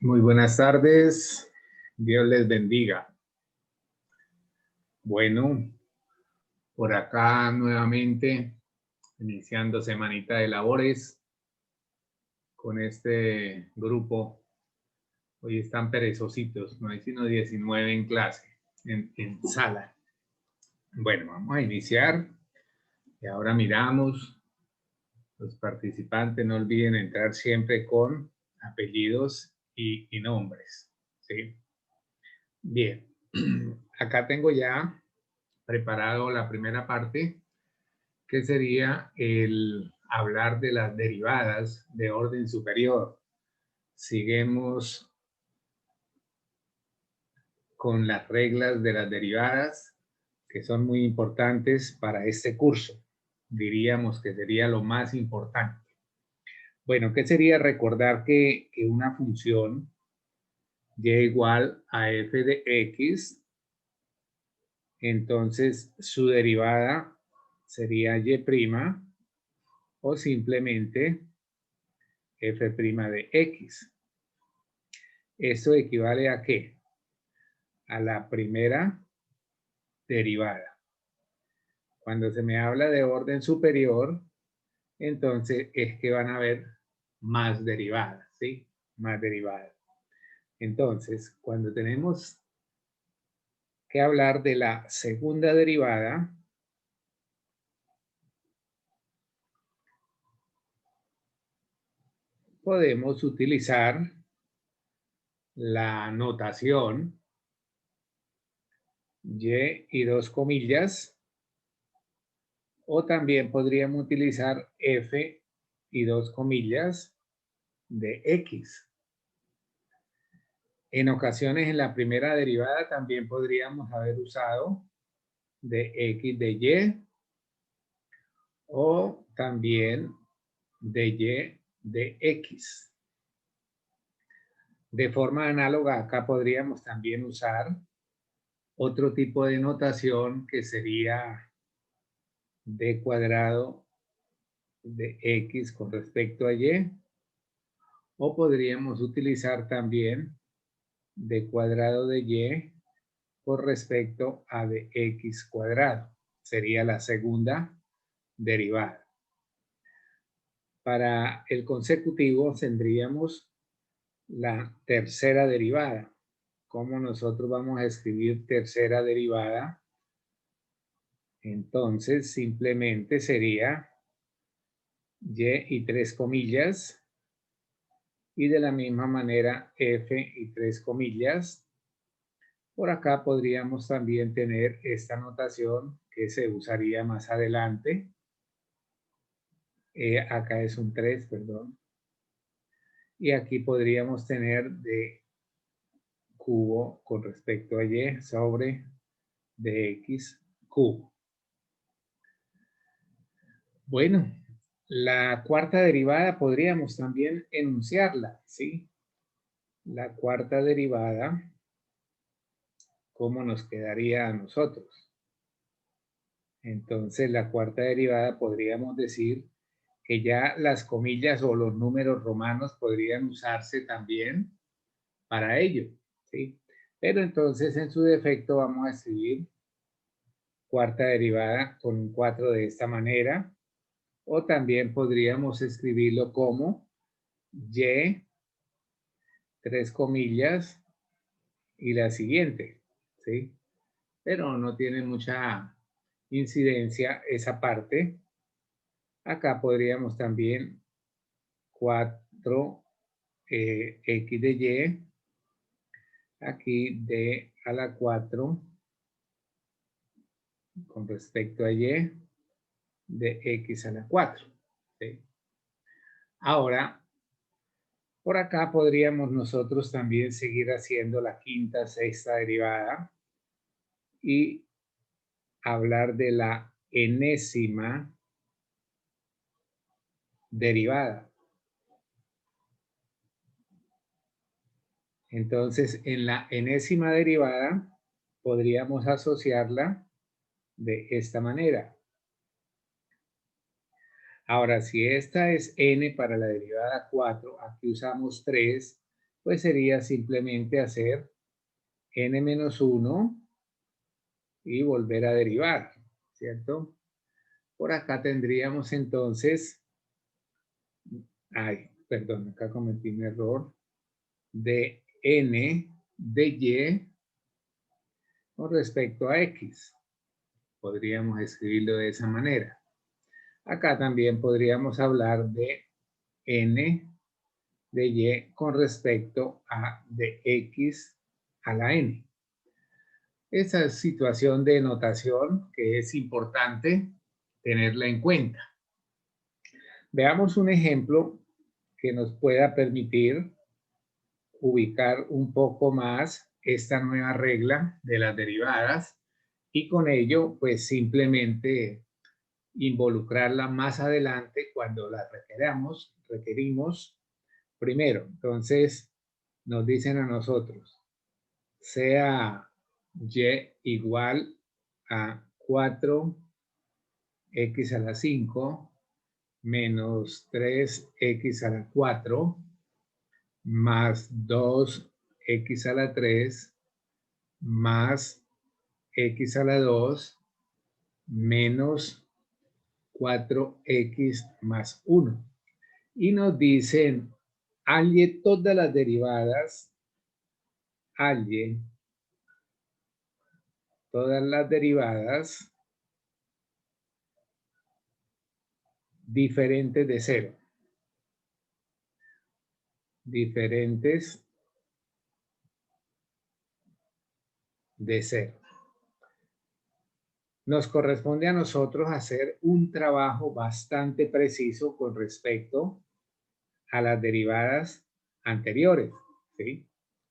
Muy buenas tardes, Dios les bendiga. Bueno, por acá nuevamente, iniciando semanita de labores con este grupo. Hoy están perezositos, no hay sino 19 en clase, en sala. Bueno, vamos a iniciar y ahora miramos los participantes. No olviden entrar siempre con apellidos y nombres, ¿sí? Bien, acá tengo ya preparado la primera parte, que sería el hablar de las derivadas de orden superior. Seguimos con las reglas de las derivadas, que son muy importantes para este curso. Diríamos que sería lo más importante. Bueno, ¿qué sería recordar que una función y igual a f de x? Entonces, su derivada sería y' o simplemente f' de x. ¿Esto equivale a qué? A la primera derivada. Cuando se me habla de orden superior, entonces es que van a haber más derivadas, ¿sí? Más derivadas. Entonces, cuando tenemos que hablar de la segunda derivada, podemos utilizar la notación y dos comillas, o también podríamos utilizar f y dos comillas de x. En ocasiones en la primera derivada también podríamos haber usado de x de y, o también de y de x. De forma análoga, acá podríamos también usar otro tipo de notación que sería d cuadrado de x con respecto a y, o podríamos utilizar también d cuadrado de y con respecto a de x cuadrado. Sería la segunda derivada. Para el consecutivo tendríamos la tercera derivada. ¿Cómo nosotros vamos a escribir tercera derivada? Entonces simplemente sería y tres comillas, y de la misma manera f y tres comillas. Por acá podríamos también tener esta notación que se usaría más adelante. Acá es un 3, perdón. Y aquí podríamos tener de cubo con respecto a y sobre dx cubo. Bueno, la cuarta derivada podríamos también enunciarla, ¿sí? La cuarta derivada, ¿cómo nos quedaría a nosotros? Entonces, la cuarta derivada podríamos decir que ya las comillas o los números romanos podrían usarse también para ello, ¿sí? Pero entonces, en su defecto, vamos a escribir cuarta derivada con un 4 de esta manera, o también podríamos escribirlo como y, tres comillas, y la siguiente, ¿sí? Pero no tiene mucha incidencia esa parte. Acá podríamos también 4 x de y, aquí d a la 4 con respecto a y de x a la 4. ¿Sí? Ahora, por acá podríamos nosotros también seguir haciendo la quinta, sexta derivada y hablar de la enésima derivada. Entonces, en la enésima derivada podríamos asociarla de esta manera. Ahora, si esta es n para la derivada 4, aquí usamos 3 pues sería simplemente hacer n-1 y volver a derivar, ¿cierto? Por acá tendríamos entonces, perdón, acá cometí un error, de n de y con respecto a x. Podríamos escribirlo de esa manera. Acá también podríamos hablar de n de y con respecto a de x a la n. Esa situación de notación que es importante tenerla en cuenta. Veamos un ejemplo que nos pueda permitir ubicar un poco más esta nueva regla de las derivadas y con ello pues simplemente involucrarla más adelante cuando la requerimos primero. Entonces nos dicen a nosotros, sea y igual a 4x a la 5 menos 3x a la 4 más 2x a la 3 más x a la 2 menos 4x más 1. Y nos dicen, halle todas las derivadas, halle todas las derivadas diferentes de 0. Diferentes de 0. Nos corresponde a nosotros hacer un trabajo bastante preciso con respecto a las derivadas anteriores, ¿sí?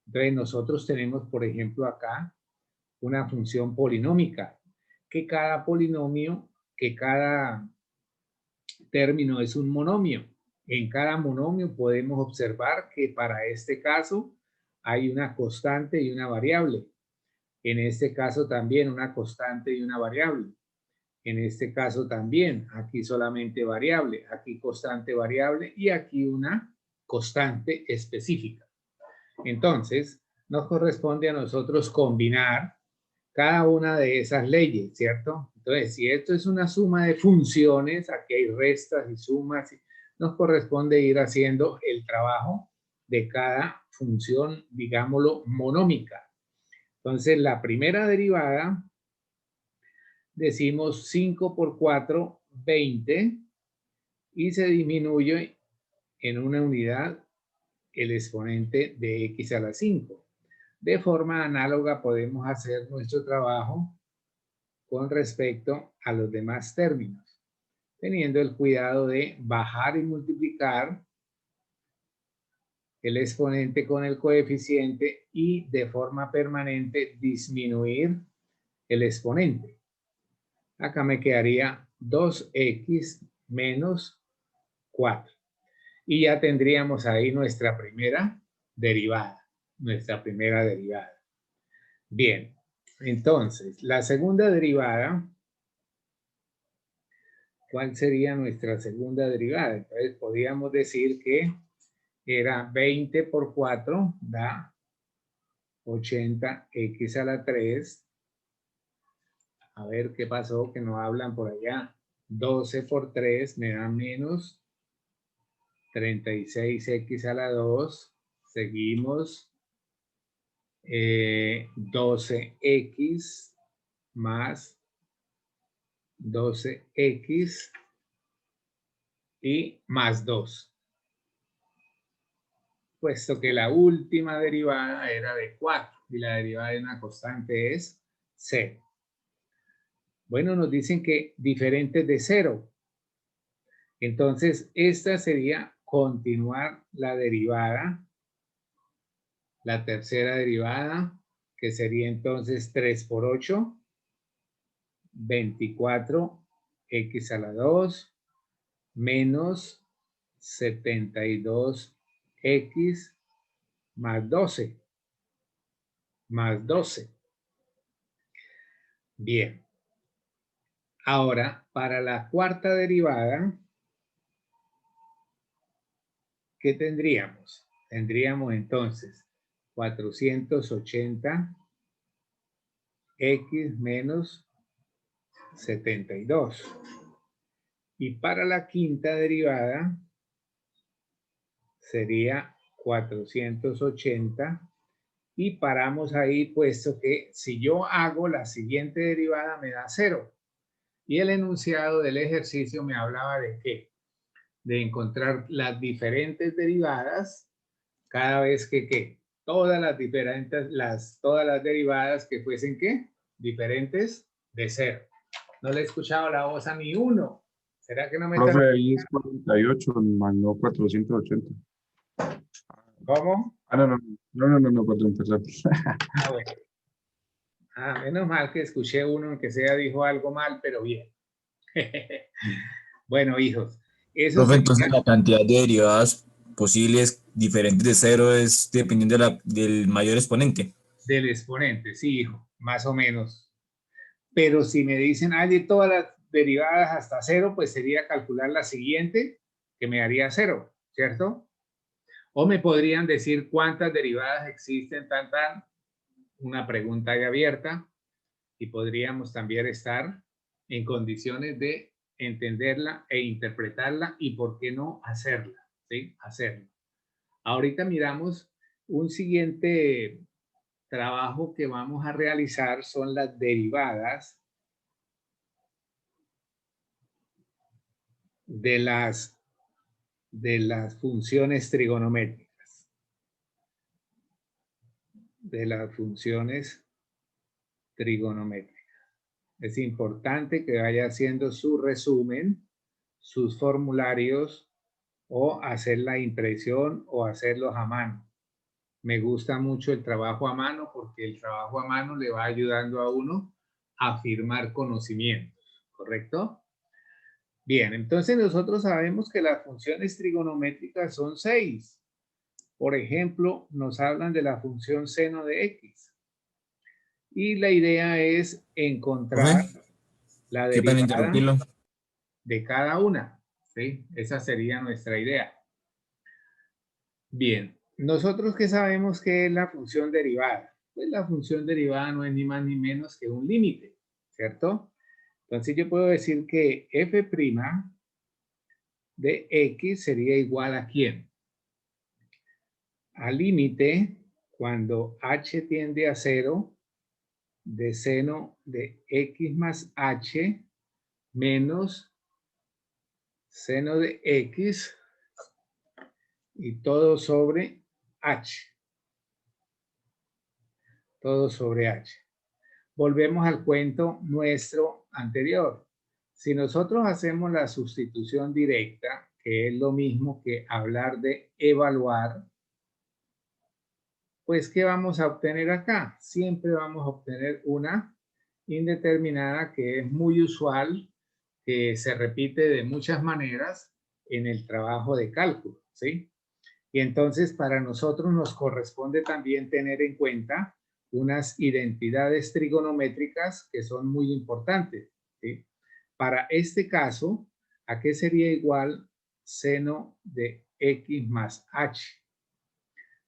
Entonces nosotros tenemos, por ejemplo, acá una función polinómica, que cada polinomio, que cada término es un monomio. En cada monomio podemos observar que para este caso hay una constante y una variable. En este caso también una constante y una variable. En este caso también, aquí solamente variable, aquí constante variable y aquí una constante específica. Entonces, nos corresponde a nosotros combinar cada una de esas leyes, ¿cierto? Entonces, si esto es una suma de funciones, aquí hay restas y sumas, nos corresponde ir haciendo el trabajo de cada función, digámoslo, monómica. Entonces, la primera derivada, decimos 5 por 4, 20, y se disminuye en una unidad el exponente de x a la 5. De forma análoga podemos hacer nuestro trabajo con respecto a los demás términos, teniendo el cuidado de bajar y multiplicar el exponente con el coeficiente y de forma permanente disminuir el exponente. Acá me quedaría 2x menos 4. Y ya tendríamos ahí nuestra primera derivada. Bien, entonces, la segunda derivada, ¿cuál sería nuestra segunda derivada? Entonces, podríamos decir que era 20 por 4, da 80x a la 3. A ver qué pasó, que no hablan por allá. 12 por 3 me da menos 36x a la 2. Seguimos. 12x más 12x y más 2. Puesto que la última derivada era de 4 y la derivada de una constante es 0. Bueno, nos dicen que diferentes de 0. Entonces, esta sería continuar la derivada, la tercera derivada, que sería entonces 3 por 8, 24x a la 2, menos 72x más 12. Más 12. Bien. Ahora, para la cuarta derivada, ¿qué tendríamos? tendríamos entonces 480 x menos 72. Y para la quinta derivada sería 480 y paramos ahí, puesto que si yo hago la siguiente derivada me da 0. Y el enunciado del ejercicio me hablaba de qué? De encontrar las diferentes derivadas cada vez que ¿qué? Todas las derivadas que fuesen ¿qué? Diferentes de 0. No le he escuchado la voz a ni uno. ¿Será que no me están... Profe, ahí es 48 más no 480. ¿Cómo? Ah, no, perdón. Ah, bueno. Ah, menos mal que escuché uno que sea dijo algo mal, pero bien. Bueno, hijos, eso Profe, sería entonces la cantidad de derivadas posibles diferentes de 0 es dependiendo del mayor exponente. del exponente, sí, hijo, más o menos. Pero si me dicen, hay de todas las derivadas hasta 0, pues sería calcular la siguiente, que me daría 0, ¿cierto? O me podrían decir cuántas derivadas existen, una pregunta ahí abierta, y podríamos también estar en condiciones de entenderla e interpretarla y por qué no hacerla, ¿sí? Hacerla. Ahorita miramos un siguiente trabajo que vamos a realizar, son las derivadas de las funciones trigonométricas. De las funciones trigonométricas. Es importante que vaya haciendo su resumen, sus formularios, o hacer la impresión o hacerlos a mano. Me gusta mucho el trabajo a mano porque el trabajo a mano le va ayudando a uno a afirmar conocimientos, ¿correcto? Bien, entonces nosotros sabemos que las funciones trigonométricas son 6. Por ejemplo, nos hablan de la función seno de x. Y la idea es encontrar Profe, la qué pena derivada interrumpirlo. de cada una, ¿sí? Esa sería nuestra idea. Bien, nosotros ¿qué sabemos que es la función derivada? Pues la función derivada no es ni más ni menos que un límite, ¿cierto? Entonces yo puedo decir que f' de x sería igual a ¿quién? Al límite, cuando h tiende a 0, de seno de x más h menos seno de x y todo sobre h. Todo sobre h. Volvemos al cuento nuestro anterior. Si nosotros hacemos la sustitución directa, que es lo mismo que hablar de evaluar, pues ¿qué vamos a obtener acá? Siempre vamos a obtener una indeterminada que es muy usual, que se repite de muchas maneras en el trabajo de cálculo, ¿sí? Y entonces para nosotros nos corresponde también tener en cuenta unas identidades trigonométricas que son muy importantes, ¿sí? Para este caso, ¿a qué sería igual seno de x más h?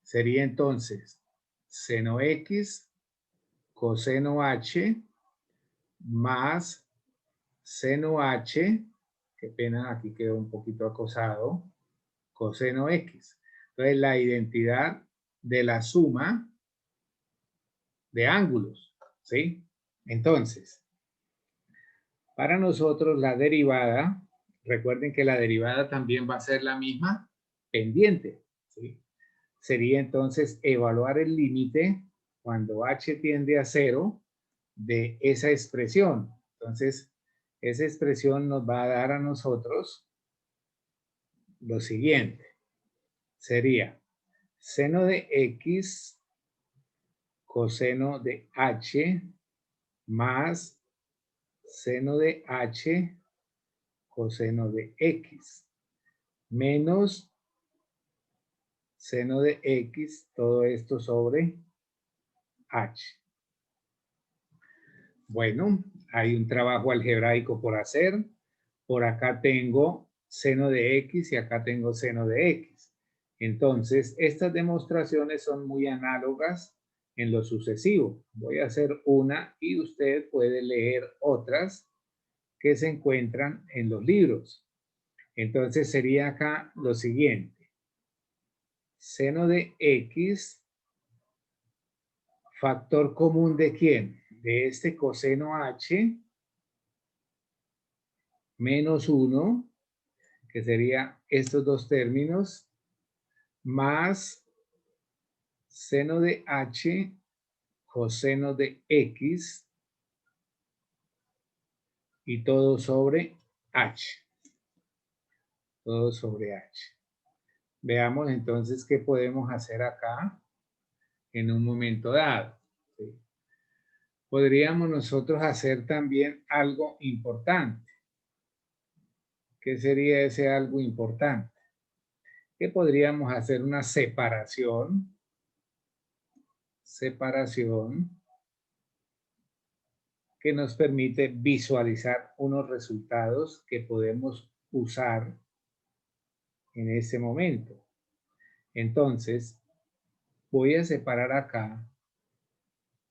Sería entonces seno x coseno h más seno h, qué pena, aquí quedó un poquito acosado, coseno x. Entonces, la identidad de la suma de ángulos, ¿sí? Entonces, para nosotros la derivada, recuerden que la derivada también va a ser la misma pendiente, ¿sí? Sería entonces evaluar el límite cuando h tiende a 0 de esa expresión. Entonces, esa expresión nos va a dar a nosotros lo siguiente. Sería seno de x coseno de h más seno de h coseno de x menos seno de x, todo esto sobre h. Bueno, hay un trabajo algebraico por hacer. Por acá tengo seno de x y acá tengo seno de x. Entonces, estas demostraciones son muy análogas en lo sucesivo. Voy a hacer una y usted puede leer otras que se encuentran en los libros. Entonces, sería acá lo siguiente. Seno de X, factor común ¿de quién? De este coseno H menos 1, que sería estos dos términos, más seno de H coseno de X y todo sobre H. Todo sobre H. Veamos entonces qué podemos hacer acá en un momento dado. ¿Sí? Podríamos nosotros hacer también algo importante. ¿Qué sería ese algo importante? Que podríamos hacer una separación que nos permite visualizar unos resultados que podemos usar en ese momento. Entonces, voy a separar acá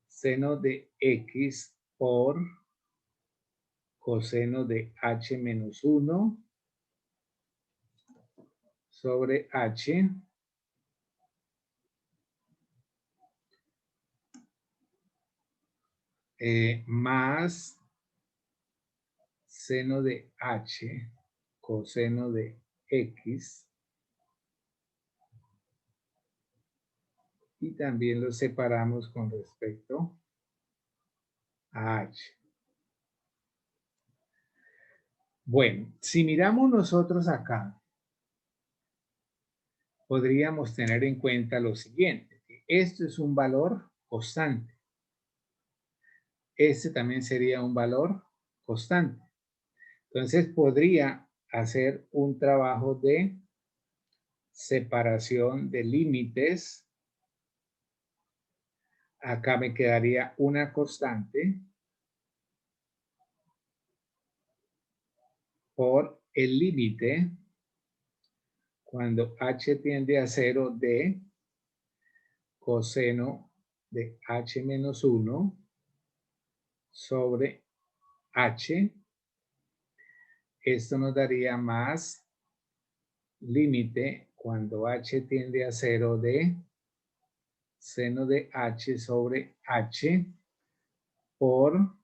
seno de X por coseno de H menos 1 sobre H más seno de H coseno de X, y también lo separamos con respecto a H. Bueno, si miramos nosotros acá, podríamos tener en cuenta lo siguiente, que esto es un valor constante. Este también sería un valor constante. Entonces podría hacer un trabajo de separación de límites. Acá me quedaría una constante por el límite cuando h tiende a 0 de coseno de h menos 1 sobre h. Esto nos daría más límite cuando h tiende a 0 de seno de h sobre h por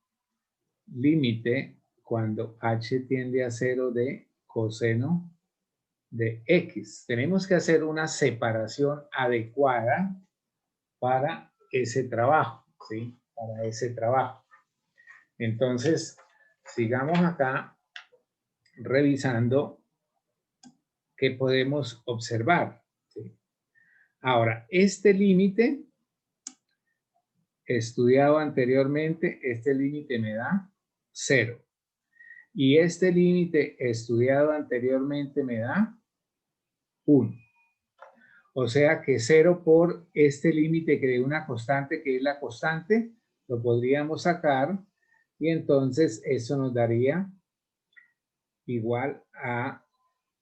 límite cuando h tiende a 0 de coseno de x. Tenemos que hacer una separación adecuada para ese trabajo, ¿sí? Para ese trabajo. Entonces, sigamos acá revisando qué podemos observar, ¿sí? Ahora, este límite estudiado anteriormente, este límite me da 0. Y este límite estudiado anteriormente me da 1. O sea que 0 por este límite que de una constante, que es la constante, lo podríamos sacar y entonces eso nos daría igual a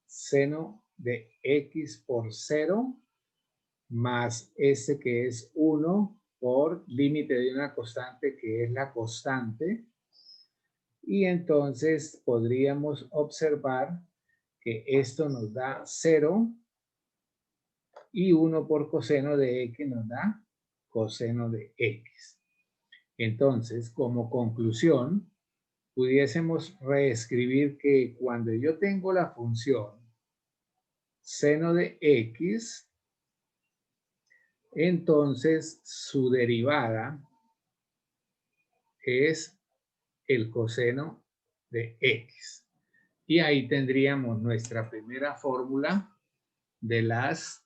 seno de x por 0 más este que es 1 por límite de una constante que es la constante. Y entonces podríamos observar que esto nos da 0 y 1 por coseno de x nos da coseno de x. Entonces, como conclusión, pudiésemos reescribir que cuando yo tengo la función seno de x, entonces su derivada es el coseno de x. Y ahí tendríamos nuestra primera fórmula de las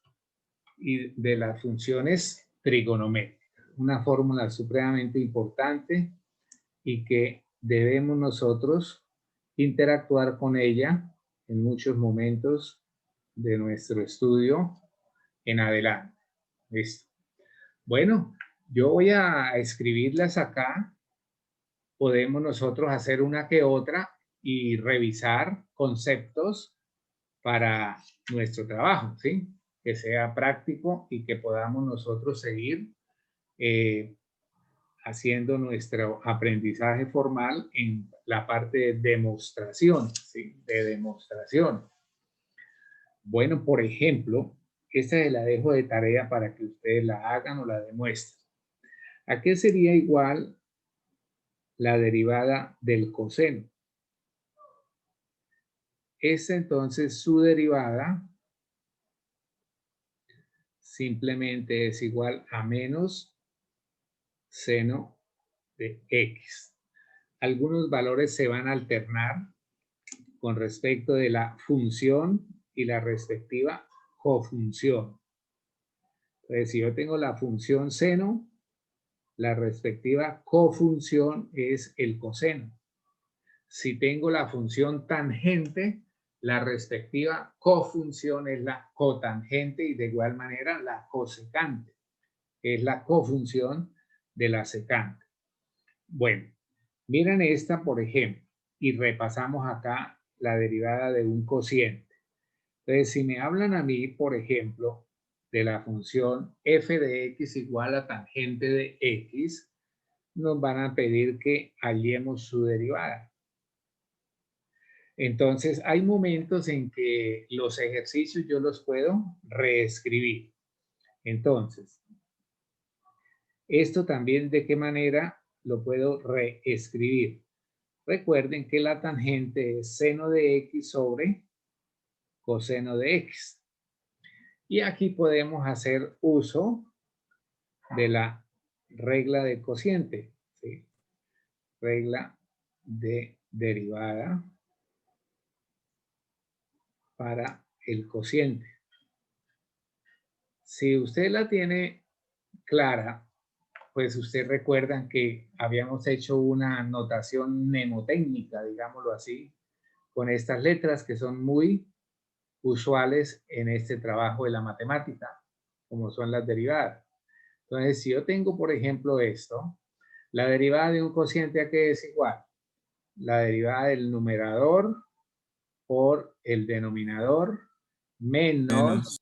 funciones trigonométricas. Una fórmula supremamente importante y que debemos nosotros interactuar con ella en muchos momentos de nuestro estudio en adelante. ¿Listo? Bueno, yo voy a escribirlas acá. Podemos nosotros hacer una que otra y revisar conceptos para nuestro trabajo, ¿sí? que sea práctico y que podamos nosotros seguir haciendo nuestro aprendizaje formal en la parte de demostración, ¿sí? De demostración. Bueno, por ejemplo, esta se la dejo de tarea para que ustedes la hagan o la demuestren. ¿A qué sería igual la derivada del coseno? Esta entonces su derivada simplemente es igual a menos seno de x. Algunos valores se van a alternar con respecto de la función y la respectiva cofunción. Entonces, si yo tengo la función seno, la respectiva cofunción es el coseno. Si tengo la función tangente, la respectiva cofunción es la cotangente y de igual manera la cosecante, que es la cofunción de la secante. Bueno, miren esta, por ejemplo, y repasamos acá la derivada de un cociente. Entonces, si me hablan a mí, por ejemplo, de la función f de x igual a tangente de x, nos van a pedir que hallemos su derivada. Entonces, hay momentos en que los ejercicios yo los puedo reescribir. Entonces, esto también, ¿de qué manera lo puedo reescribir? Recuerden que la tangente es seno de x sobre coseno de x. Y aquí podemos hacer uso de la regla de cociente, ¿sí? Regla de derivada para el cociente. Si usted la tiene clara, pues usted recuerdan que habíamos hecho una notación mnemotécnica, digámoslo así, con estas letras que son muy usuales en este trabajo de la matemática, como son las derivadas. Entonces, si yo tengo, por ejemplo, esto, la derivada de un cociente, ¿a qué es igual? La derivada del numerador por el denominador menos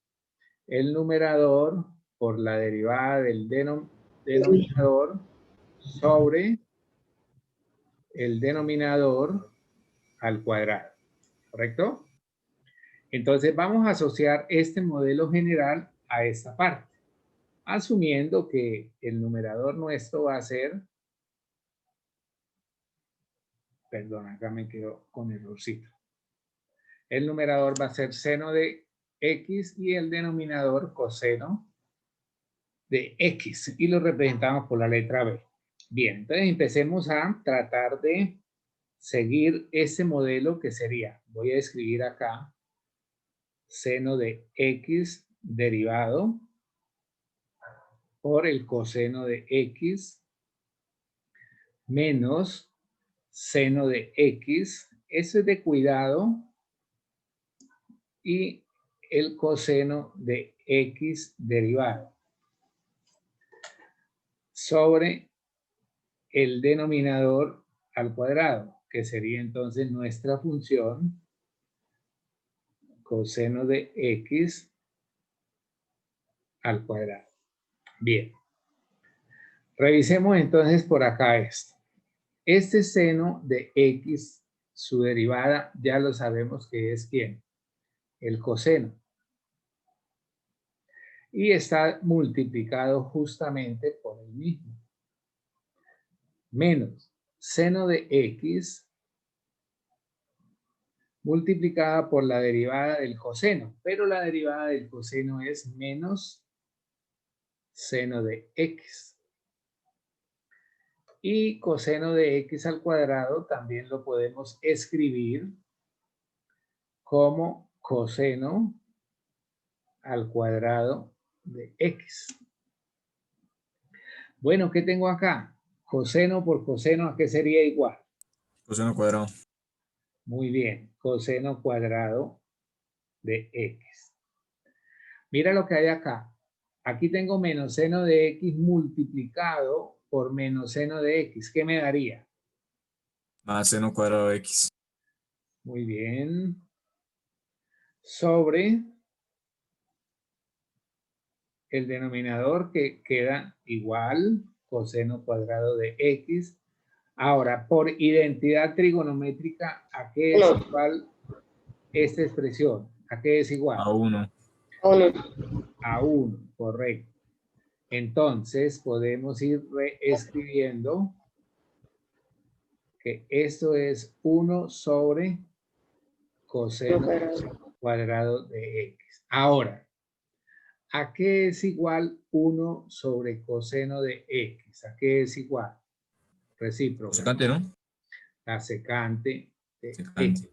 el numerador por la derivada del denominador sobre el denominador al cuadrado, ¿correcto? Entonces vamos a asociar este modelo general a esta parte, asumiendo que el numerador nuestro va a ser, perdón, acá me quedo con errorcito. El numerador va a ser seno de x y el denominador coseno de x y lo representamos por la letra b. Bien, entonces empecemos a tratar de seguir ese modelo que sería, voy a escribir acá, seno de x derivado por el coseno de x menos seno de x, eso es de cuidado, y el coseno de x derivado sobre el denominador al cuadrado, que sería entonces nuestra función coseno de x al cuadrado. Bien. Revisemos entonces por acá esto. Este seno de x, su derivada, ya lo sabemos que es ¿quién? El coseno. Y está multiplicado justamente por el mismo. Menos seno de x multiplicada por la derivada del coseno. Pero la derivada del coseno es menos seno de x. Y coseno de x al cuadrado también lo podemos escribir como coseno al cuadrado de x. Bueno, ¿qué tengo acá? Coseno por coseno, ¿a qué sería igual? Coseno cuadrado. Muy bien, coseno cuadrado de x. Mira lo que hay acá. Aquí tengo menos seno de x multiplicado por menos seno de x. ¿Qué me daría? Más seno cuadrado de x. Muy bien. Sobre el denominador que queda igual, coseno cuadrado de x. Ahora, por identidad trigonométrica, ¿a qué es igual esta expresión? ¿A qué es igual? A 1. A 1, correcto. Entonces, podemos ir reescribiendo que esto es 1 sobre coseno cuadrado de x. Ahora, ¿a qué es igual 1 sobre coseno de x? ¿A qué es igual? Recíproca. Secante, ¿no? La secante de Secante. x.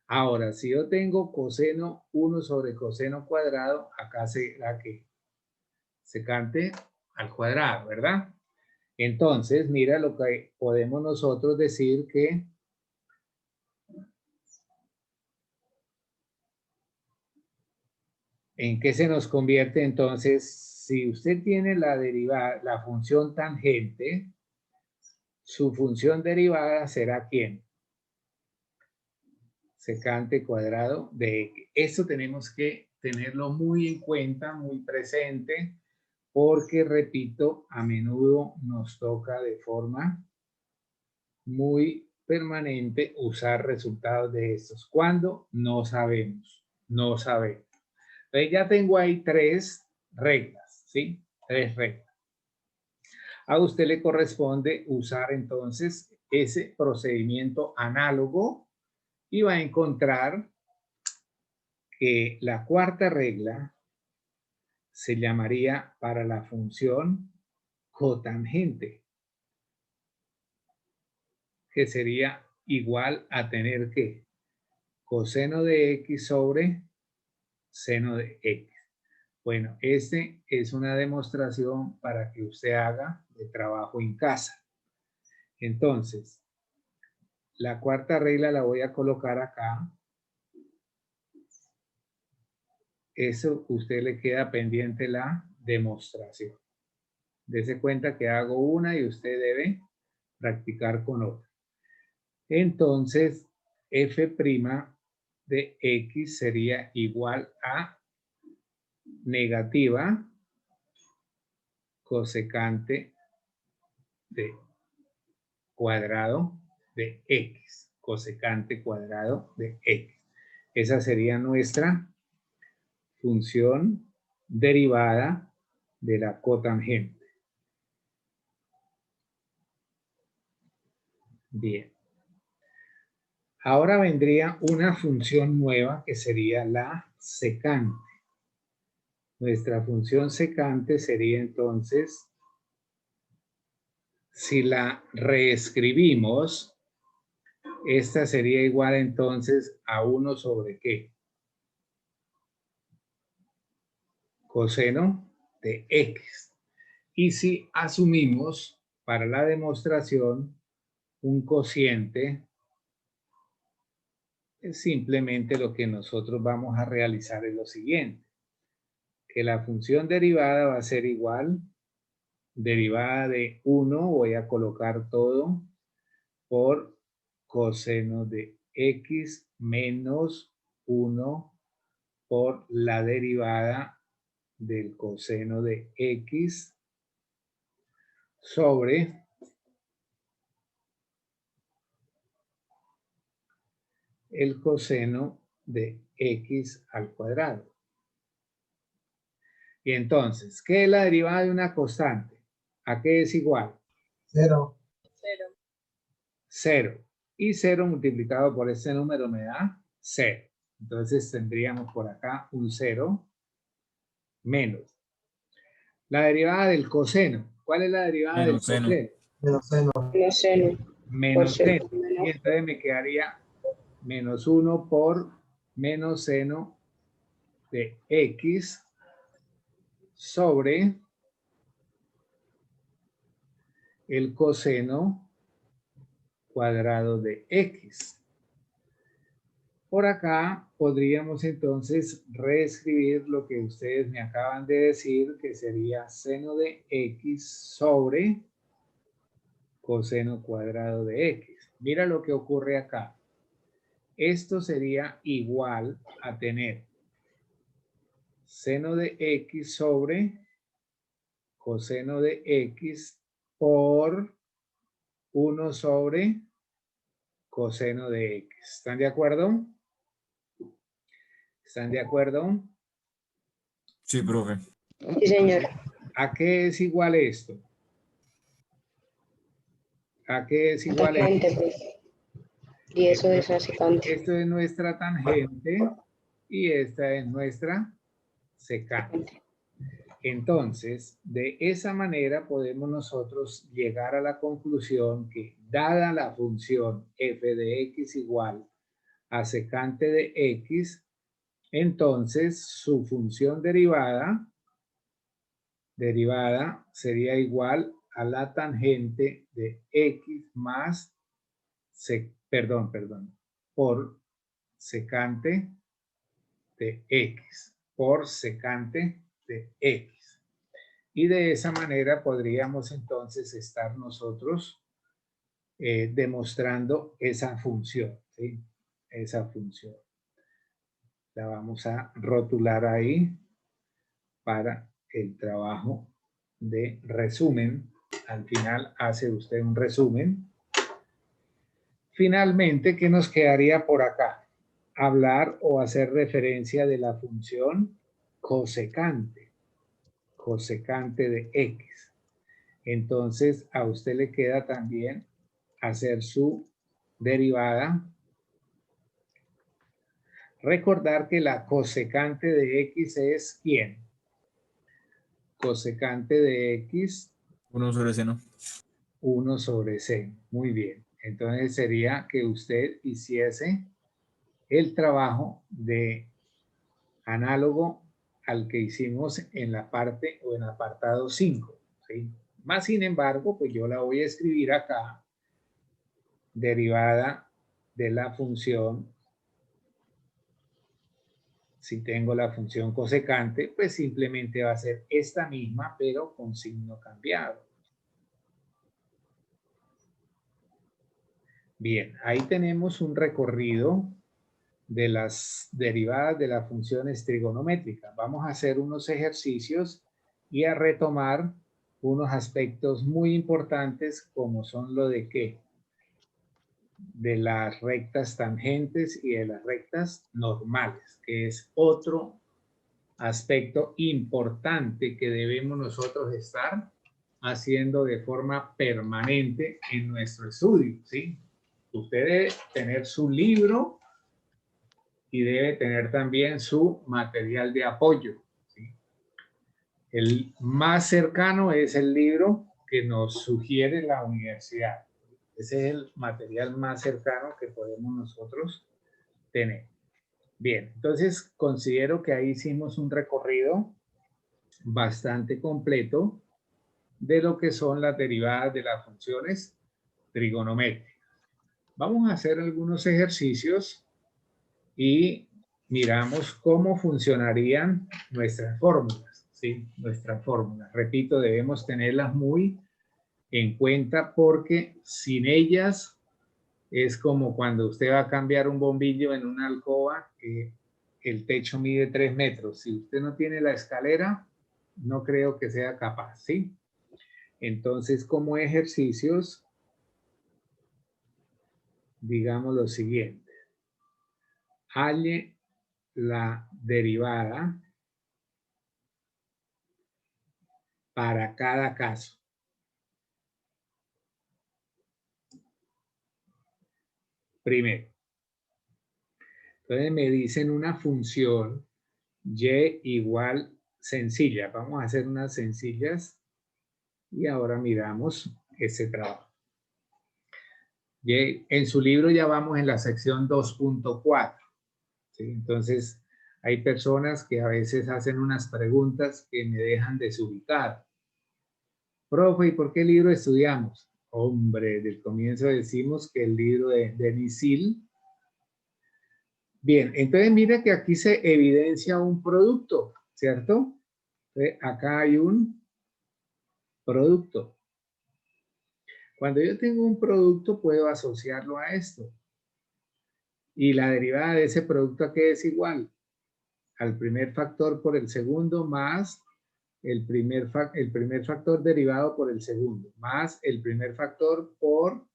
Ahora, si yo tengo coseno 1 sobre coseno cuadrado, acá será que secante al cuadrado, ¿verdad? Entonces, mira lo que podemos nosotros decir que ¿en qué se nos convierte entonces? Si usted tiene la derivada, la función tangente, su función derivada será ¿quién? Secante cuadrado de x. Eso tenemos que tenerlo muy en cuenta, muy presente, porque, repito, a menudo nos toca de forma muy permanente usar resultados de estos. ¿Cuándo? No sabemos, no sabemos. Entonces ya tengo ahí 3 reglas, ¿sí? 3 reglas. A usted le corresponde usar entonces ese procedimiento análogo y va a encontrar que la cuarta regla se llamaría para la función cotangente, que sería igual a tener que coseno de x sobre seno de x. Bueno, este es una demostración para que usted haga de trabajo en casa. Entonces, la cuarta regla la voy a colocar acá. Eso usted le queda pendiente la demostración. Dese cuenta que hago una y usted debe practicar con otra. Entonces, f' de x sería igual a negativa cosecante de cuadrado de x. Cosecante cuadrado de x. Esa sería nuestra función derivada de la cotangente. Bien. Ahora vendría una función nueva que sería la secante. Nuestra función secante sería entonces, si la reescribimos, esta sería igual entonces a 1 sobre ¿qué? Coseno de x. Y si asumimos para la demostración un cociente, simplemente lo que nosotros vamos a realizar es lo siguiente, que la función derivada va a ser igual, derivada de 1, voy a colocar todo, por coseno de x menos 1 por la derivada del coseno de x sobre el coseno de x al cuadrado. Y entonces, ¿qué es la derivada de una constante? ¿A qué es igual? 0. 0. Y 0 multiplicado por este número me da 0. Entonces tendríamos por acá un 0 menos. La derivada del coseno. ¿Cuál es la derivada del Menos seno. coseno? Menos seno. Menos seno. Y entonces me quedaría menos 1 por menos seno de x sobre el coseno cuadrado de x. Por acá podríamos entonces reescribir lo que ustedes me acaban de decir, que sería seno de x sobre coseno cuadrado de x. Mira lo que ocurre acá. Esto sería igual a tener seno de x sobre coseno de x por 1 sobre coseno de x. ¿Están de acuerdo? ¿Están de acuerdo? Sí, profe. Sí, señor. ¿A qué es igual esto? ¿A qué es igual esto? Tangente, pues. Y eso es secante. Esto es nuestra tangente y esta es nuestra secante. Entonces, de esa manera podemos nosotros llegar a la conclusión que, dada la función f de x igual a secante de x, entonces su función derivada sería igual a la tangente de x más, por secante de x, por secante de x. Y de esa manera podríamos entonces estar nosotros demostrando esa función, ¿sí? Esa función. La vamos a rotular ahí para el trabajo de resumen. Al final hace usted un resumen. Finalmente, ¿qué nos quedaría por acá? Hablar o hacer referencia de la función cosecante. Cosecante de x. Entonces, a usted le queda también hacer su derivada. Recordar que la cosecante de x es ¿quién? Cosecante de x. 1 sobre seno. 1 sobre c. Muy bien. Entonces sería que usted hiciese el trabajo de análogo al que hicimos en la parte o en apartado 5. ¿Sí? Más sin embargo, pues yo la voy a escribir acá, derivada de la función. Si tengo la función cosecante, pues simplemente va a ser esta misma, pero con signo cambiado. Bien, ahí tenemos un recorrido de las derivadas de las funciones trigonométricas. Vamos a hacer unos ejercicios y a retomar unos aspectos muy importantes como son lo de qué, de las rectas tangentes y de las rectas normales, que es otro aspecto importante que debemos nosotros estar haciendo de forma permanente en nuestro estudio, ¿sí? Usted debe tener su libro y debe tener también su material de apoyo, ¿sí? El más cercano es el libro que nos sugiere la universidad. Ese es el material más cercano que podemos nosotros tener. Bien, entonces considero que ahí hicimos un recorrido bastante completo de lo que son las derivadas de las funciones trigonométricas. Vamos a hacer algunos ejercicios y miramos cómo funcionarían nuestras fórmulas, ¿sí? Nuestras fórmulas. Repito, debemos tenerlas muy en cuenta porque sin ellas es como cuando usted va a cambiar un bombillo en una alcoba que el techo mide 3 metros. Si usted no tiene la escalera, no creo que sea capaz, ¿sí? Entonces, como ejercicios, digamos lo siguiente. Halle la derivada para cada caso. Primero. Entonces me dicen una función y igual sencilla. Vamos a hacer unas sencillas y ahora miramos ese trabajo. Y en su libro ya vamos en la sección 2.4. ¿Sí? Entonces hay personas que a veces hacen unas preguntas que me dejan desubicar. Profe, ¿y por qué libro estudiamos? Hombre, del comienzo decimos que el libro de Denis Hill. Bien, entonces mira que aquí se evidencia un producto, ¿cierto? Entonces, acá hay un producto. Cuando yo tengo un producto, puedo asociarlo a esto. Y la derivada de ese producto, ¿a qué es igual? Al primer factor por el segundo más el primer factor derivado por el segundo, más el primer factor por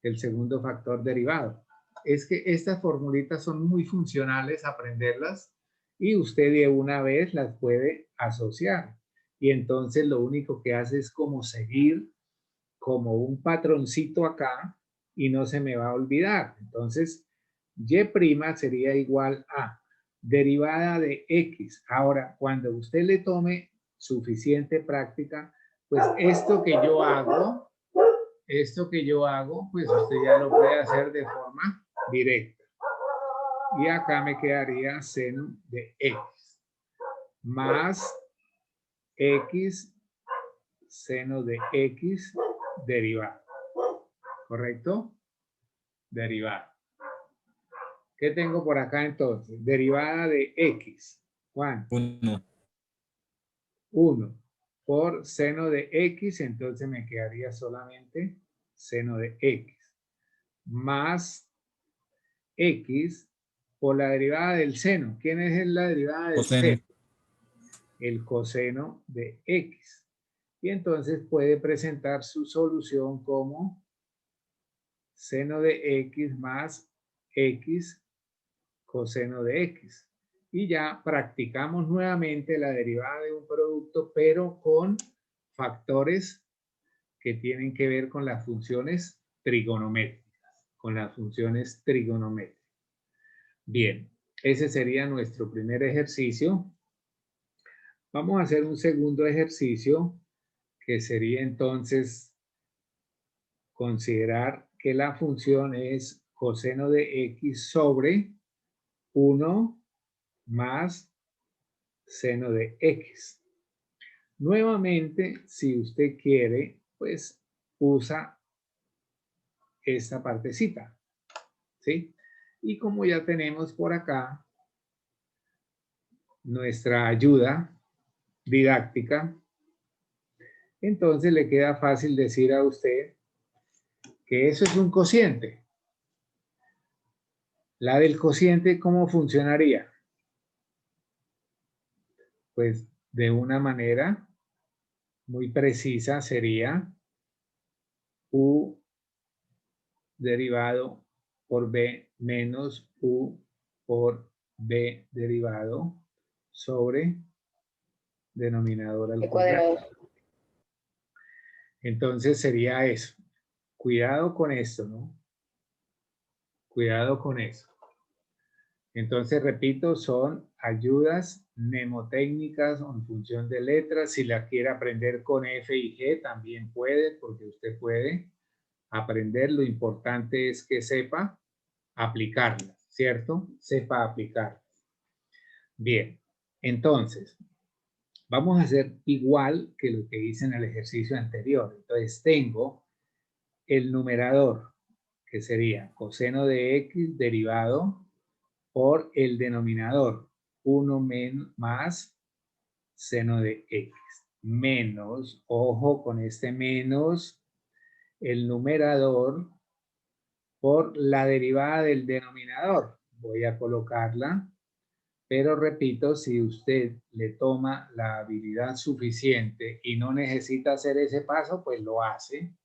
el segundo factor derivado. Es que estas formulitas son muy funcionales aprenderlas y usted de una vez las puede asociar. Y entonces lo único que hace es como seguir como un patroncito acá y no se me va a olvidar. Entonces, y' sería igual a derivada de x. Ahora, cuando usted le tome suficiente práctica, pues esto que yo hago, pues usted ya lo puede hacer de forma directa. Y acá me quedaría seno de x más x seno de x derivado. ¿Correcto? Derivado. ¿Qué tengo por acá entonces? Derivada de x. ¿Cuánto? 1. 1 por seno de x, entonces me quedaría solamente seno de x. Más x por la derivada del seno. ¿Quién es la derivada del Coseno. seno? El coseno de x. Y entonces puede presentar su solución como seno de x más x coseno de x. Y ya practicamos nuevamente la derivada de un producto, pero con factores que tienen que ver con las funciones trigonométricas. Bien, ese sería nuestro primer ejercicio. Vamos a hacer un segundo ejercicio que sería entonces considerar que la función es coseno de x sobre 1 más seno de x. Nuevamente, si usted quiere, pues usa esta partecita, ¿sí? Y como ya tenemos por acá nuestra ayuda didáctica, entonces le queda fácil decir a usted que eso es un cociente. La del cociente, ¿cómo funcionaría? Pues de una manera muy precisa sería u derivado por b menos u por b derivado sobre denominador al cuadrado. Entonces sería eso. Cuidado con esto, ¿no? Cuidado con eso. Entonces, repito, son ayudas mnemotécnicas en función de letras. Si la quiere aprender con F y G, también puede, porque usted puede aprender. Lo importante es que sepa aplicarlas, ¿cierto? Sepa aplicarlas. Bien, entonces, vamos a hacer igual que lo que hice en el ejercicio anterior. Entonces, tengo el numerador, que sería coseno de x derivado por el denominador, 1 más seno de x, menos, ojo con este menos, el numerador por la derivada del denominador. Voy a colocarla, pero repito, si usted le toma la habilidad suficiente y no necesita hacer ese paso, pues lo hace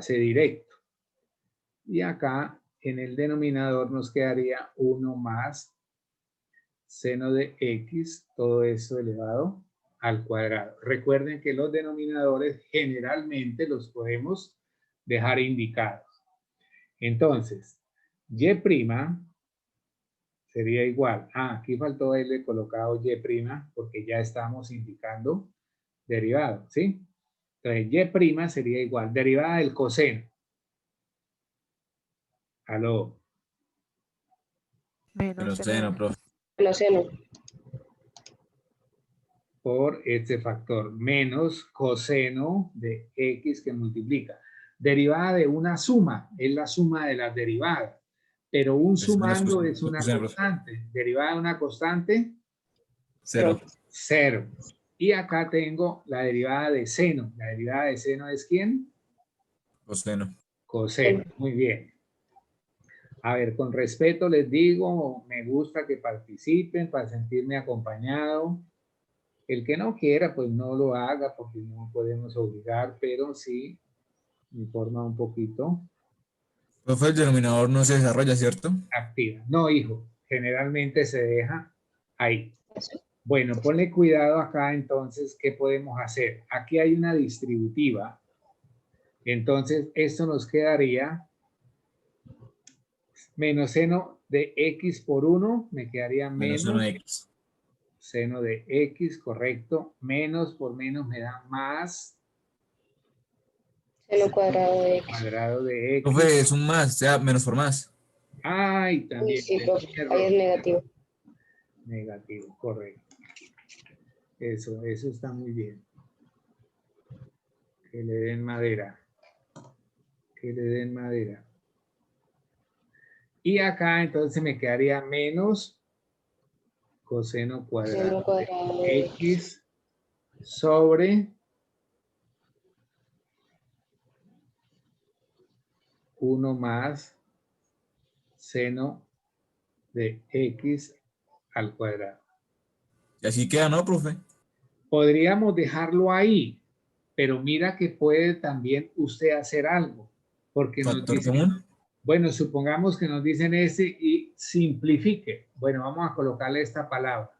directo. Y acá en el denominador nos quedaría 1 más seno de x, todo eso elevado al cuadrado. Recuerden que los denominadores generalmente los podemos dejar indicados. Entonces, y' sería igual. Aquí faltó haberle colocado y' porque ya estamos indicando derivado, ¿sí? Entonces, y' sería igual. Derivada del coseno. ¿Aló? Pero seno, profe. Menos seno. Por este factor, menos coseno de x que multiplica. Derivada de una suma, es la suma de las derivadas, pero un sumando es una constante. Derivada de una constante, 0. 0. Y acá tengo la derivada de seno. La derivada de seno es ¿quién? Coseno. Coseno, muy bien. A ver, con respeto les digo, me gusta que participen para sentirme acompañado. El que no quiera, pues no lo haga porque no podemos obligar, pero sí informa un poquito. Profe, el denominador no se desarrolla, ¿cierto? Activa. No, hijo, generalmente se deja ahí. Bueno, ponle cuidado acá entonces, ¿qué podemos hacer? Aquí hay una distributiva. Entonces, esto nos quedaría menos seno de x por 1, me quedaría Menos menos 1x. seno de x, correcto. Menos por menos me da más Seno cuadrado de X. cuadrado de x. Profe, es un más, o sea, menos por más. Ay, Uy, también. sí, profe. Error. Ahí es negativo. Negativo, correcto. Eso está muy bien. Que le den madera. Que le den madera. Y acá entonces me quedaría menos coseno Seno cuadrado cuadrado de de X. x sobre 1 más seno de x al cuadrado. Y así queda, ¿no, profe? Podríamos dejarlo ahí, pero mira que puede también usted hacer algo, porque nos Factor dice, común. bueno, supongamos que nos dicen ese y simplifique. Bueno, vamos a colocarle esta palabra.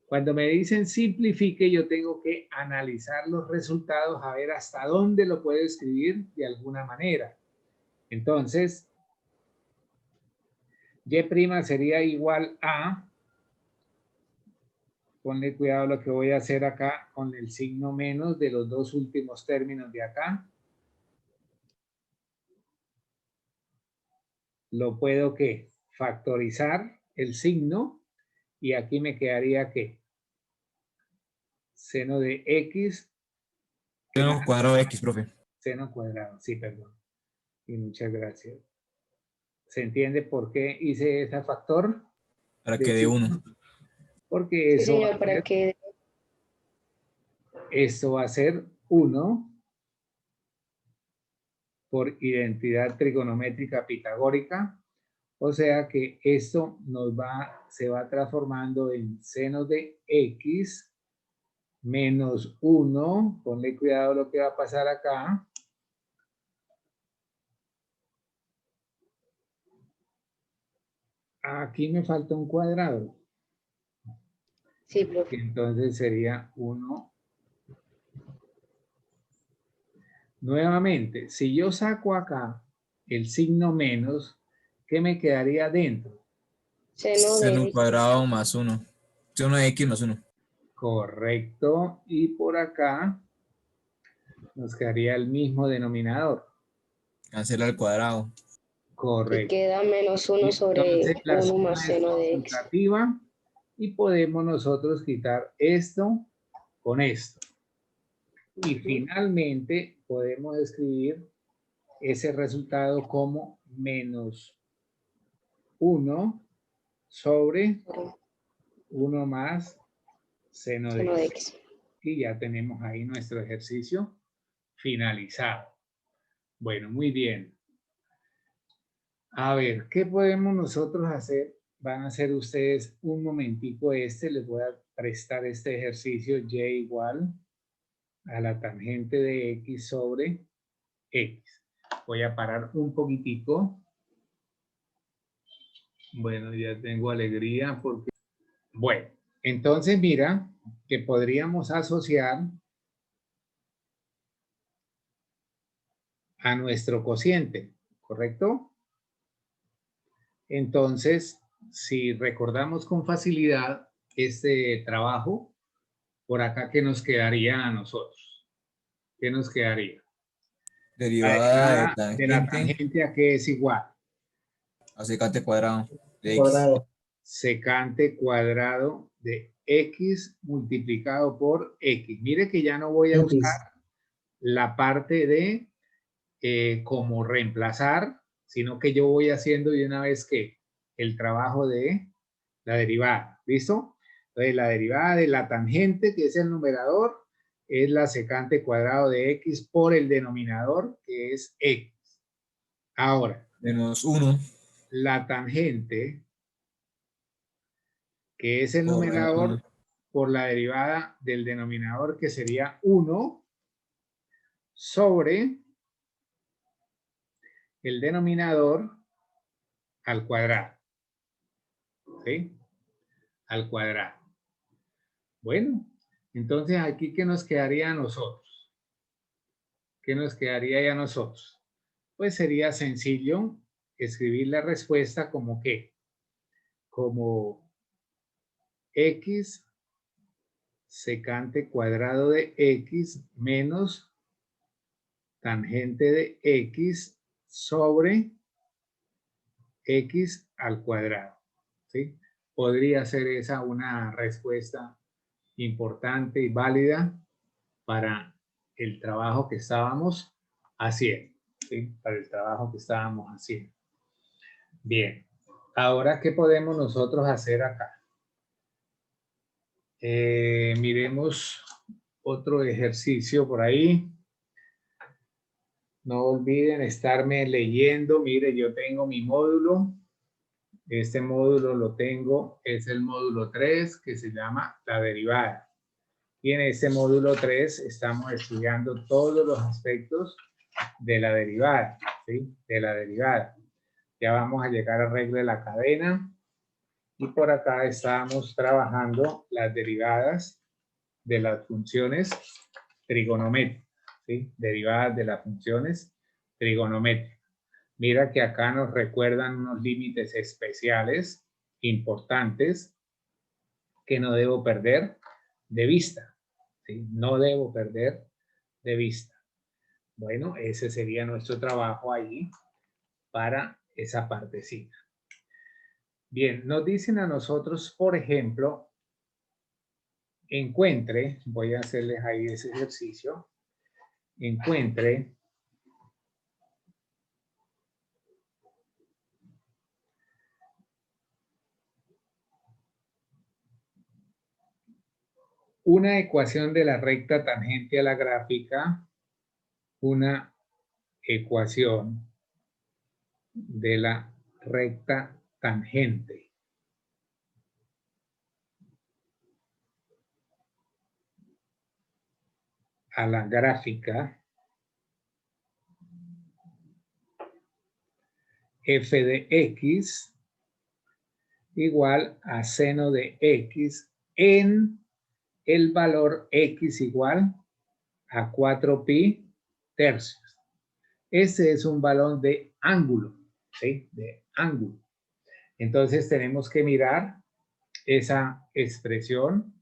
Cuando me dicen simplifique, yo tengo que analizar los resultados a ver hasta dónde lo puedo escribir de alguna manera. Entonces, y' sería igual a, ponle cuidado lo que voy a hacer acá con el signo menos de los dos últimos términos de acá. Lo puedo ¿qué? Factorizar el signo y aquí me quedaría ¿qué? Seno de x. Seno cuadrado de x, profe. Seno cuadrado, sí, perdón. Y muchas gracias. ¿Se entiende por qué hice ese factor? Para que dé 1. Porque Sí, señor, para que esto va a ser 1 por identidad trigonométrica pitagórica. O sea que esto se va transformando en seno de x menos 1. Ponle cuidado lo que va a pasar acá. Aquí me falta un cuadrado. sí, profe. Entonces sería 1. Nuevamente, si yo saco acá el signo menos, ¿qué me quedaría dentro? Seno de Seno X. cuadrado más 1. Seno de x más 1. Correcto. Y por acá nos quedaría el mismo denominador. Cancela el cuadrado. Y Correcto. queda menos 1 sobre Entonces la 1 suma más es seno de X. conmutativa y podemos nosotros quitar esto con esto. Y finalmente podemos escribir ese resultado como menos 1 sobre 1 más seno de Seno de x. X. Y ya tenemos ahí nuestro ejercicio finalizado. Bueno, muy bien. A ver, ¿qué podemos nosotros hacer? Van a hacer ustedes un momentico les voy a prestar este ejercicio y igual a la tangente de x sobre x. Voy a parar un poquitico. Bueno, ya tengo alegría porque... Bueno, entonces mira que podríamos asociar a nuestro cociente, ¿correcto? Entonces, si recordamos con facilidad este trabajo, por acá, ¿qué nos quedaría a nosotros? ¿Qué nos quedaría? La Derivada de derivada de la tangente tangente a qué es igual. a secante cuadrado de x. Secante cuadrado de x multiplicado por x. Mire que ya no voy a usar la parte de como reemplazar, sino que yo voy haciendo de una vez que el trabajo de la derivada. ¿Listo? Entonces la derivada de la tangente, que es el numerador, es la secante cuadrado de x por el denominador, que es x. Ahora, Menos 1 la tangente, que es el por menos numerador, 1. por la derivada del denominador, que sería 1 sobre el denominador al cuadrado. ¿Sí? Al cuadrado. Bueno, entonces aquí, ¿qué nos quedaría a nosotros? ¿Qué nos quedaría a nosotros? Pues sería sencillo escribir la respuesta como ¿qué? Como x secante cuadrado de x menos tangente de x sobre x al cuadrado. ¿Sí? Podría ser esa una respuesta importante y válida para el trabajo que estábamos haciendo. ¿Sí? Para el trabajo que estábamos haciendo. Bien. Ahora, ¿qué podemos nosotros hacer acá? Miremos otro ejercicio por ahí. No olviden estarme leyendo. Mire, yo tengo mi módulo. Este módulo lo tengo, es el módulo 3, que se llama la derivada. Y en este módulo 3 estamos estudiando todos los aspectos de la derivada, ¿sí? De la derivada. Ya vamos a llegar al arreglo de la cadena. Y por acá estamos trabajando las derivadas de las funciones trigonométricas, ¿sí? Derivadas de las funciones trigonométricas. Mira que acá nos recuerdan unos límites especiales importantes que no debo perder de vista, ¿sí? No debo perder de vista. Bueno, ese sería nuestro trabajo ahí para esa partecita. Bien, nos dicen a nosotros, por ejemplo, encuentre, voy a hacerles ahí ese ejercicio, encuentre una ecuación de la recta tangente a la gráfica, una ecuación de la recta tangente a la gráfica f de x igual a seno de x en el valor x igual a 4pi tercios. Este es un valor de ángulo, ¿sí? De ángulo. Entonces tenemos que mirar esa expresión.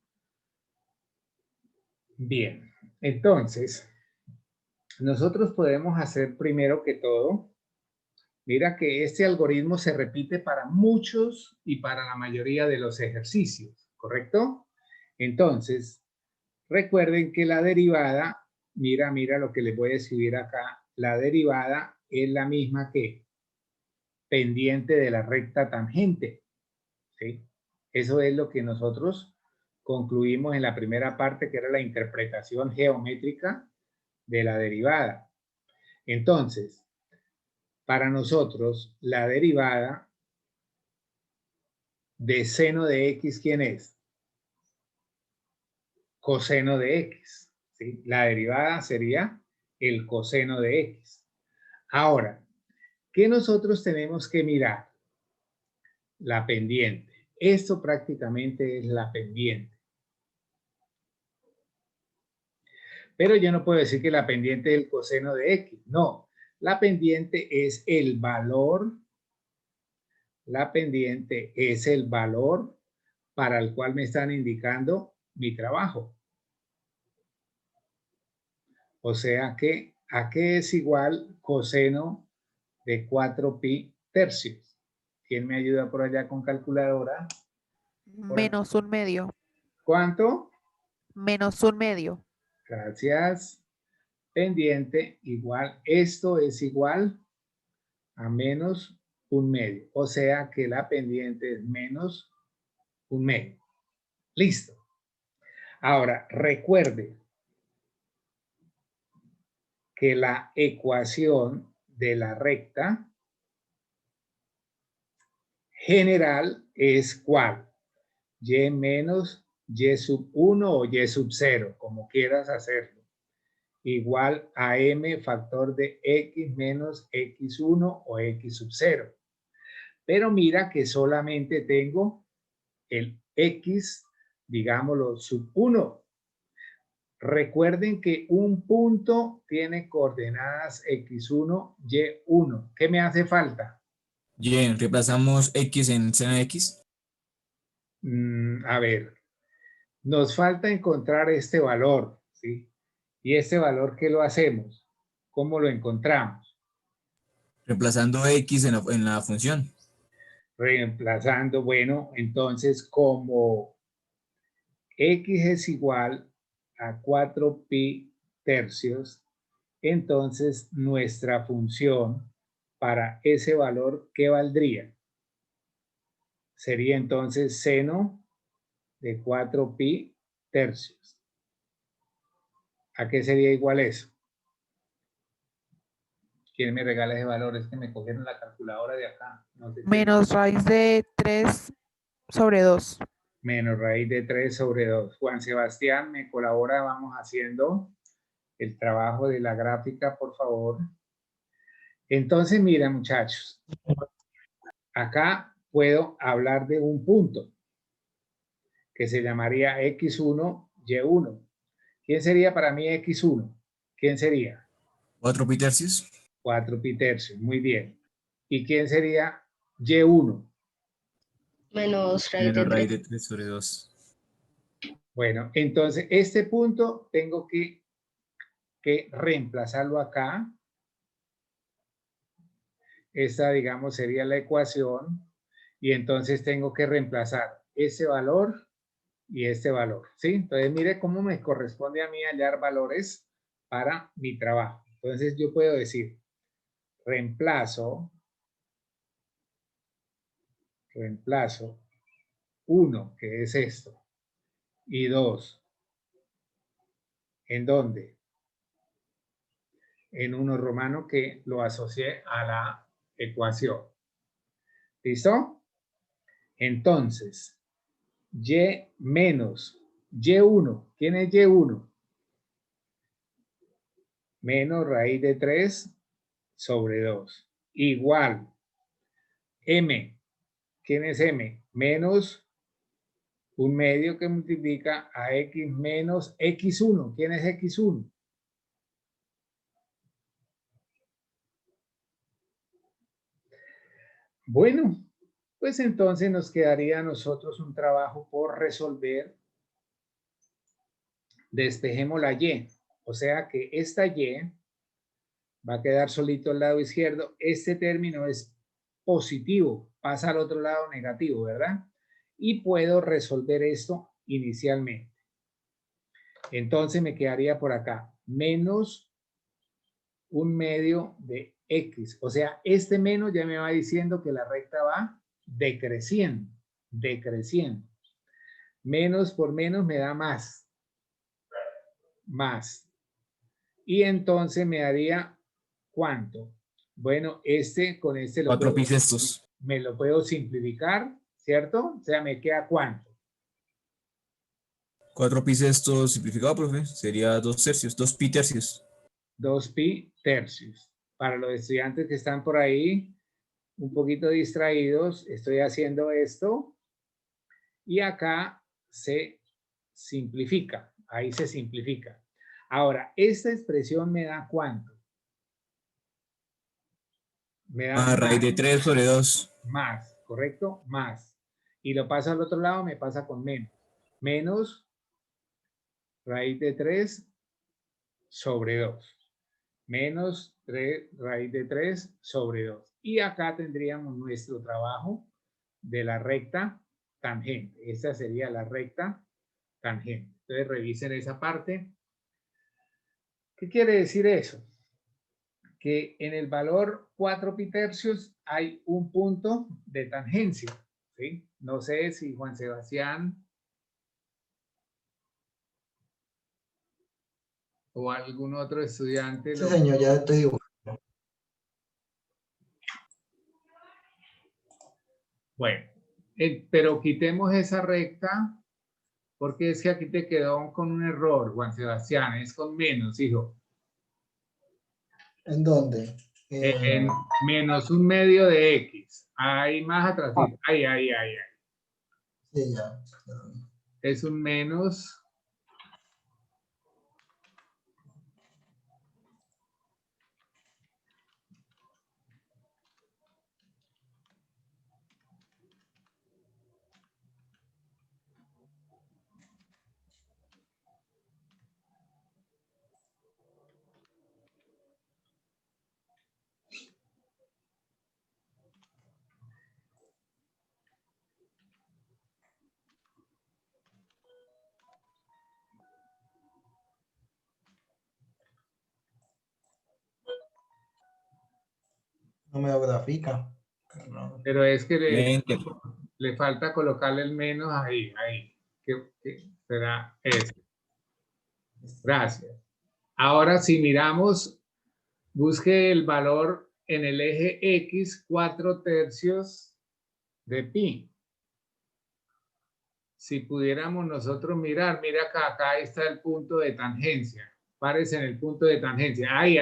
Bien, entonces nosotros podemos hacer primero que todo, mira que este algoritmo se repite para muchos y para la mayoría de los ejercicios, ¿correcto? Entonces, recuerden que la derivada, mira lo que les voy a escribir acá, la derivada es la misma que pendiente de la recta tangente, ¿sí? Eso es lo que nosotros concluimos en la primera parte, que era la interpretación geométrica de la derivada. Entonces, para nosotros, la derivada de seno de x, ¿quién es? Coseno de x, ¿sí? La derivada sería el coseno de x. Ahora, ¿qué nosotros tenemos que mirar? La pendiente. Esto prácticamente es la pendiente. Pero yo no puedo decir que la pendiente es el coseno de x. No, la pendiente es el valor. La pendiente es el valor para el cual me están indicando mi trabajo. O sea que, ¿a qué es igual coseno de 4pi tercios? ¿Quién me ayuda por allá con calculadora? Menos un medio. ¿Cuánto? Menos un medio. Gracias. Pendiente igual, esto es igual a menos un medio. O sea que la pendiente es menos un medio. Listo. Ahora, recuerde que la ecuación de la recta general es ¿cuál? Y menos y sub 1 o y sub 0, como quieras hacerlo, igual a m factor de x menos x1 o x sub 0. Pero mira que solamente tengo el x, digámoslo, sub 1. Recuerden que un punto tiene coordenadas x1, y1. ¿Qué me hace falta? Y, reemplazamos x en seno de x. A ver, nos falta encontrar este valor, ¿sí? ¿Y este valor qué lo hacemos? ¿Cómo lo encontramos? Reemplazando x en la función. Reemplazando, bueno, entonces como x es igual a 4pi tercios, entonces nuestra función para ese valor, ¿qué valdría? Sería entonces seno de 4pi tercios. ¿A qué sería igual eso? ¿Quién me regala ese valor? Es que me cogieron la calculadora de acá. No sé quién. Menos raíz de 3 sobre 2. Menos raíz de 3 sobre 2. Juan Sebastián, me colabora, vamos haciendo el trabajo de la gráfica, por favor. Entonces, mira, muchachos, acá puedo hablar de un punto que se llamaría x1, y1. ¿Quién sería para mí x1? ¿Quién sería? 4pi tercios. 4pi tercios, muy bien. ¿Y quién sería y1? Menos raíz de Menos raíz 3. de 3 sobre 2. Bueno, entonces este punto tengo que reemplazarlo acá. Esta, digamos, sería la ecuación. Y entonces tengo que reemplazar ese valor y este valor, ¿sí? Entonces, mire cómo me corresponde a mí hallar valores para mi trabajo. Entonces, yo puedo decir, reemplazo 1, que es esto, y 2, ¿en dónde? En 1 romano que lo asocié a la ecuación. ¿Listo? Entonces, y menos y1. ¿Quién es y1? Menos raíz de 3 sobre 2. Igual. M. ¿Quién es M? Menos un medio que multiplica a x menos x1. ¿Quién es x1? Bueno, pues entonces nos quedaría a nosotros un trabajo por resolver. Despejemos la y. O sea que esta y va a quedar solito al lado izquierdo. Este término es positivo, pasa al otro lado negativo, ¿verdad? Y puedo resolver esto inicialmente. Entonces me quedaría por acá, menos un medio de x. O sea, este menos ya me va diciendo que la recta va decreciendo, decreciendo. Menos por menos me da más. Más. Y entonces me daría, ¿cuánto? Bueno, con este 4pi sextos. me lo puedo simplificar, ¿cierto? O sea, me queda ¿cuánto? 4pi sextos simplificado, profe, sería 2 tercios, 2pi tercios. 2pi tercios. Para los estudiantes que están por ahí un poquito distraídos, estoy haciendo esto y acá se simplifica. Ahí se simplifica. Ahora, esta expresión me da ¿cuánto? Me da Raíz de 3 sobre 2. más, ¿correcto? Más. Y lo paso al otro lado, me pasa con menos. Menos raíz de 3 sobre 2. Menos 3, raíz de 3 sobre 2. Y acá tendríamos nuestro trabajo de la recta tangente. Esta sería la recta tangente. Entonces revisen esa parte. ¿Qué quiere decir eso? Que en el valor 4pi tercios hay un punto de tangencia. ¿Sí? No sé si Juan Sebastián o algún otro estudiante. Sí, señor, ya estoy dibujando. Bueno, pero quitemos esa recta Porque es que aquí te quedó con un error, Juan Sebastián, es con menos, hijo. ¿En dónde? En menos un medio de X. Ahí más atrás. Ahí. Sí, ya. Es un menos. No me lo grafica. No. Pero es que Enter. le falta colocarle el menos ahí. ¿Qué será eso? Gracias. Ahora si miramos, busque el valor en el eje X, 4/3 de pi. Si pudiéramos nosotros mirar, mira acá está el punto de tangencia. Párese en el punto de tangencia. Ahí.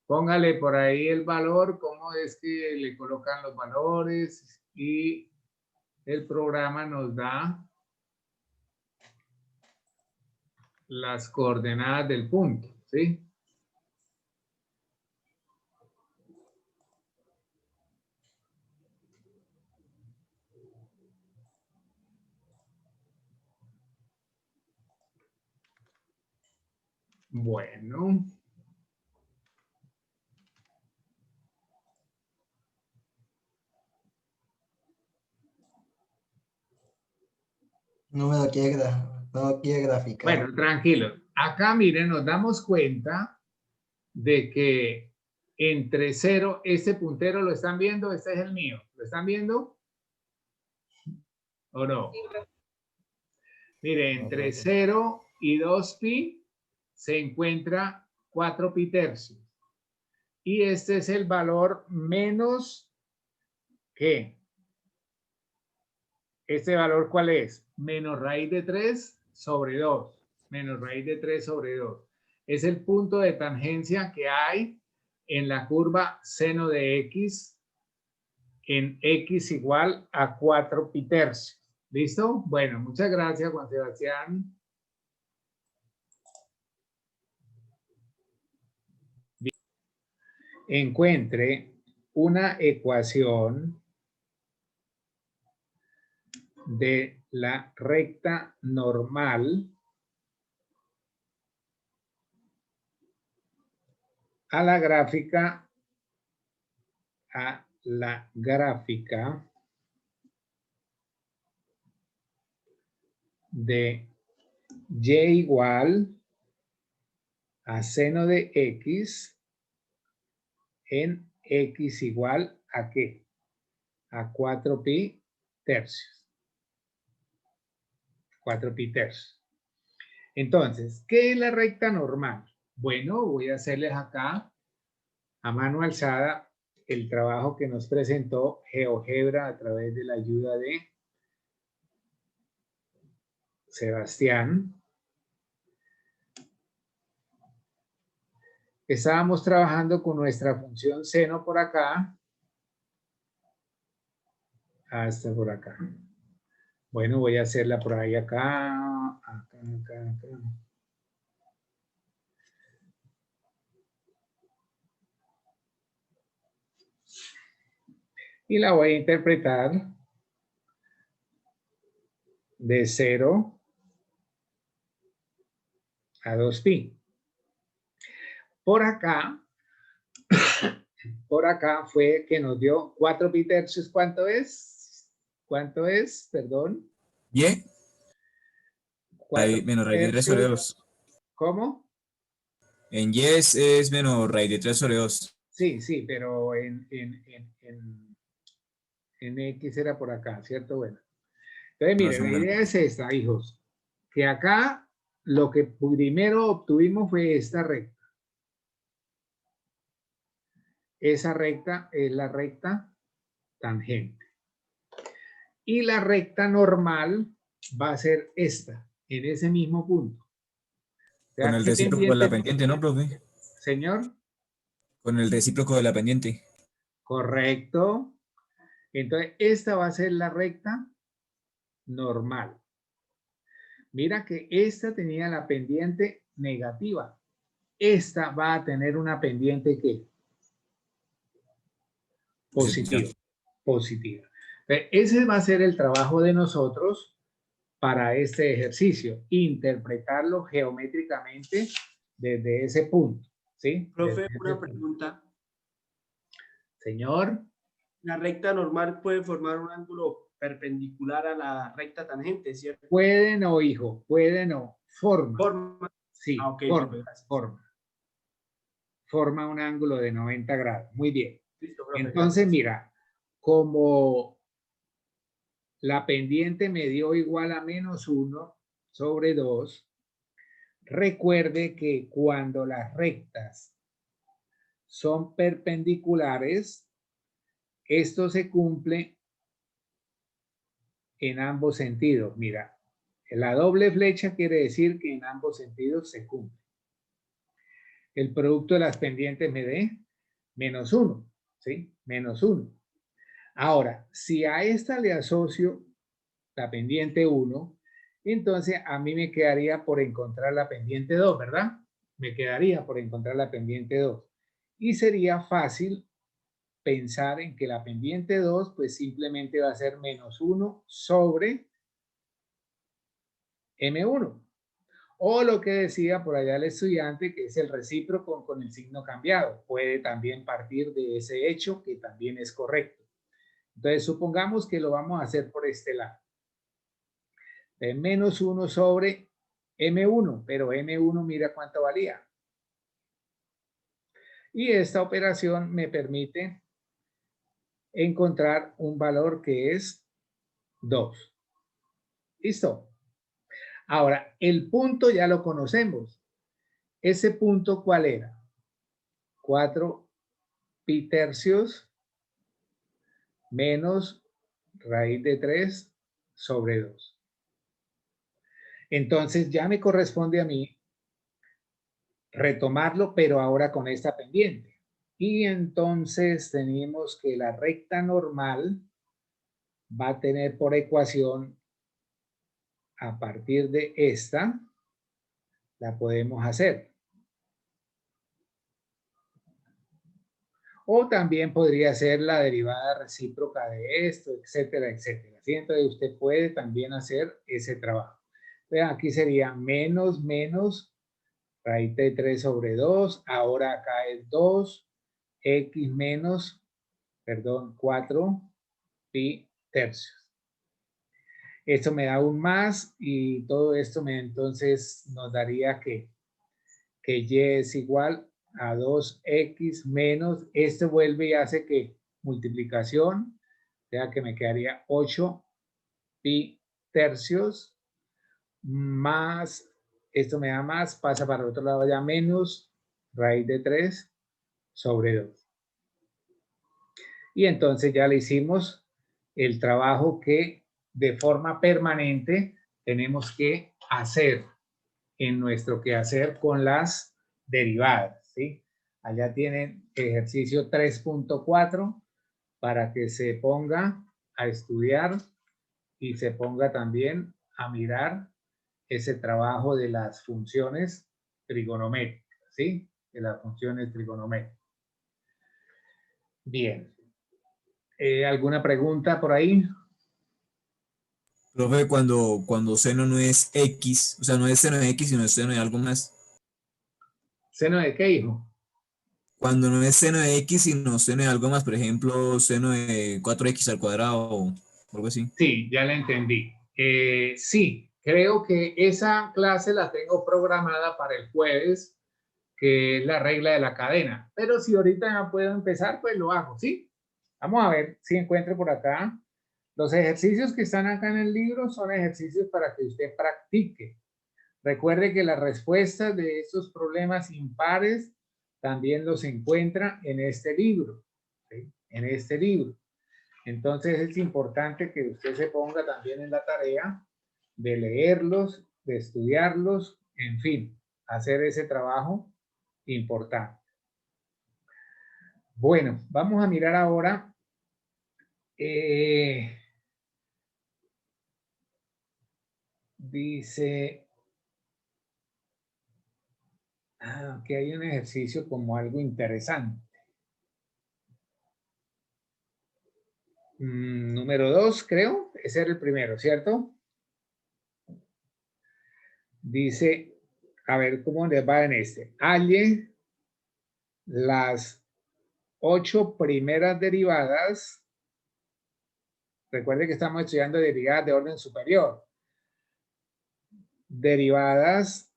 Póngale por ahí el valor, cómo es que le colocan los valores y el programa nos da las coordenadas del punto, ¿sí? Bueno. No me lo quiere, no lo quiere graficar. Bueno, tranquilo. Acá, miren, nos damos cuenta de que entre 0, este puntero lo están viendo, este es el mío. ¿Lo están viendo? ¿O no? Mire, entre 0 y 2pi se encuentra 4pi tercios. Y este es el valor menos ¿qué? ¿Este valor cuál es? Menos raíz de 3 sobre 2. Menos raíz de 3 sobre 2. Es el punto de tangencia que hay en la curva seno de x en x igual a 4 pi tercios. ¿Listo? Bueno, muchas gracias, Juan Sebastián. Encuentre una ecuación de la recta normal a la gráfica de y igual a seno de x en x igual a ¿qué? A 4 pi tercios. 4 pi tercios. Entonces, ¿qué es la recta normal? Bueno, voy a hacerles acá a mano alzada el trabajo que nos presentó GeoGebra a través de la ayuda de Sebastián. Estábamos trabajando con nuestra función seno por acá hasta por acá. Bueno, voy a hacerla por ahí acá. Y la voy a interpretar de 0 a 2pi. Por acá fue que nos dio 4 pi tercios. ¿Cuánto es? ¿Cuánto es? Perdón. Y 4 menos raíz de 3 sobre 2. ¿Cómo? En y es menos raíz de 3 sobre 2. Sí, pero en X era por acá, ¿cierto? Bueno. Entonces, miren, la idea es esta, hijos. Que acá lo que primero obtuvimos fue esta recta. Esa recta es la recta tangente. Y la recta normal va a ser esta, en ese mismo punto. O sea, Con el ¿qué recíproco de la pendiente? pendiente, ¿no, profe? Señor, Con el recíproco de la pendiente. correcto. Entonces, esta va a ser la recta normal. Mira que esta tenía la pendiente negativa. Esta va a tener una pendiente que positiva. Positiva. Entonces, ese va a ser el trabajo de nosotros para este ejercicio. Interpretarlo geométricamente desde ese punto. ¿Sí? Profe, Desde ese una punto. pregunta. Señor, La recta normal puede formar un ángulo perpendicular a la recta tangente, ¿cierto? puede no, hijo, puede no. Forma. Forma. Sí, Ah, ok, forma, profe, gracias. forma un ángulo de 90 grados. Muy bien. Listo, profe, Entonces, gracias. mira, como la pendiente me dio igual a -1 sobre 2, recuerde que cuando las rectas son perpendiculares, esto se cumple en ambos sentidos. Mira, la doble flecha quiere decir que en ambos sentidos se cumple. El producto de las pendientes me dé -1, ¿sí? -1. Ahora, si a esta le asocio la pendiente 1, entonces a mí me quedaría por encontrar la pendiente 2, ¿verdad? Me quedaría por encontrar la pendiente 2. Y sería fácil pensar en que la pendiente 2 pues simplemente va a ser -1 sobre M1. O lo que decía por allá el estudiante, que es el recíproco con el signo cambiado. Puede también partir de ese hecho, que también es correcto. Entonces, supongamos que lo vamos a hacer por este lado. -1 sobre M1, pero M1 mira cuánto valía. Y esta operación me permite encontrar un valor que es 2. ¿Listo? Ahora, el punto ya lo conocemos. ¿Ese punto cuál era? 4 pi tercios menos raíz de 3 sobre 2. Entonces ya me corresponde a mí retomarlo, pero ahora con esta pendiente. Y entonces tenemos que la recta normal va a tener por ecuación, a partir de esta, la podemos hacer. O también podría ser la derivada recíproca de esto, etcétera, etcétera. ¿Sí? Entonces usted puede también hacer ese trabajo. Entonces aquí sería menos raíz de 3 sobre 2. Ahora acá es 2, x menos, perdón, 4 pi tercios. Esto me da un más y todo esto entonces nos daría que y es igual a 2x menos, este vuelve y hace que multiplicación, o sea que me quedaría 8 pi tercios más, esto me da más, pasa para el otro lado ya menos raíz de 3 sobre 2. Y entonces ya le hicimos el trabajo que de forma permanente tenemos que hacer en nuestro quehacer con las derivadas, ¿sí? Allá tienen ejercicio 3.4 para que se ponga a estudiar y se ponga también a mirar ese trabajo de las funciones trigonométricas, ¿sí? De las funciones trigonométricas. Bien. ¿Alguna pregunta por ahí? Profe, cuando seno no es X, o sea, no es seno de X, sino es seno de algo más. ¿Seno de qué, hijo? Cuando no es seno de X, sino seno de algo más, por ejemplo, seno de 4X al cuadrado o algo así. Sí, ya la entendí. Sí, creo que esa clase la tengo programada para el jueves, que es la regla de la cadena. Pero si ahorita ya puedo empezar, pues lo hago, ¿sí? Vamos a ver si encuentro por acá. Los ejercicios que están acá en el libro son ejercicios para que usted practique. Recuerde que las respuestas de estos problemas impares también los encuentra en este libro, ¿sí? En este libro. Entonces es importante que usted se ponga también en la tarea de leerlos, de estudiarlos, en fin, hacer ese trabajo importante. Bueno, vamos a mirar ahora dice que hay un ejercicio como algo interesante. Número 2, creo. Ese era el primero, ¿cierto? Dice, a ver cómo les va en este. Halle las 8 primeras derivadas. Recuerde que estamos estudiando derivadas de orden superior. Derivadas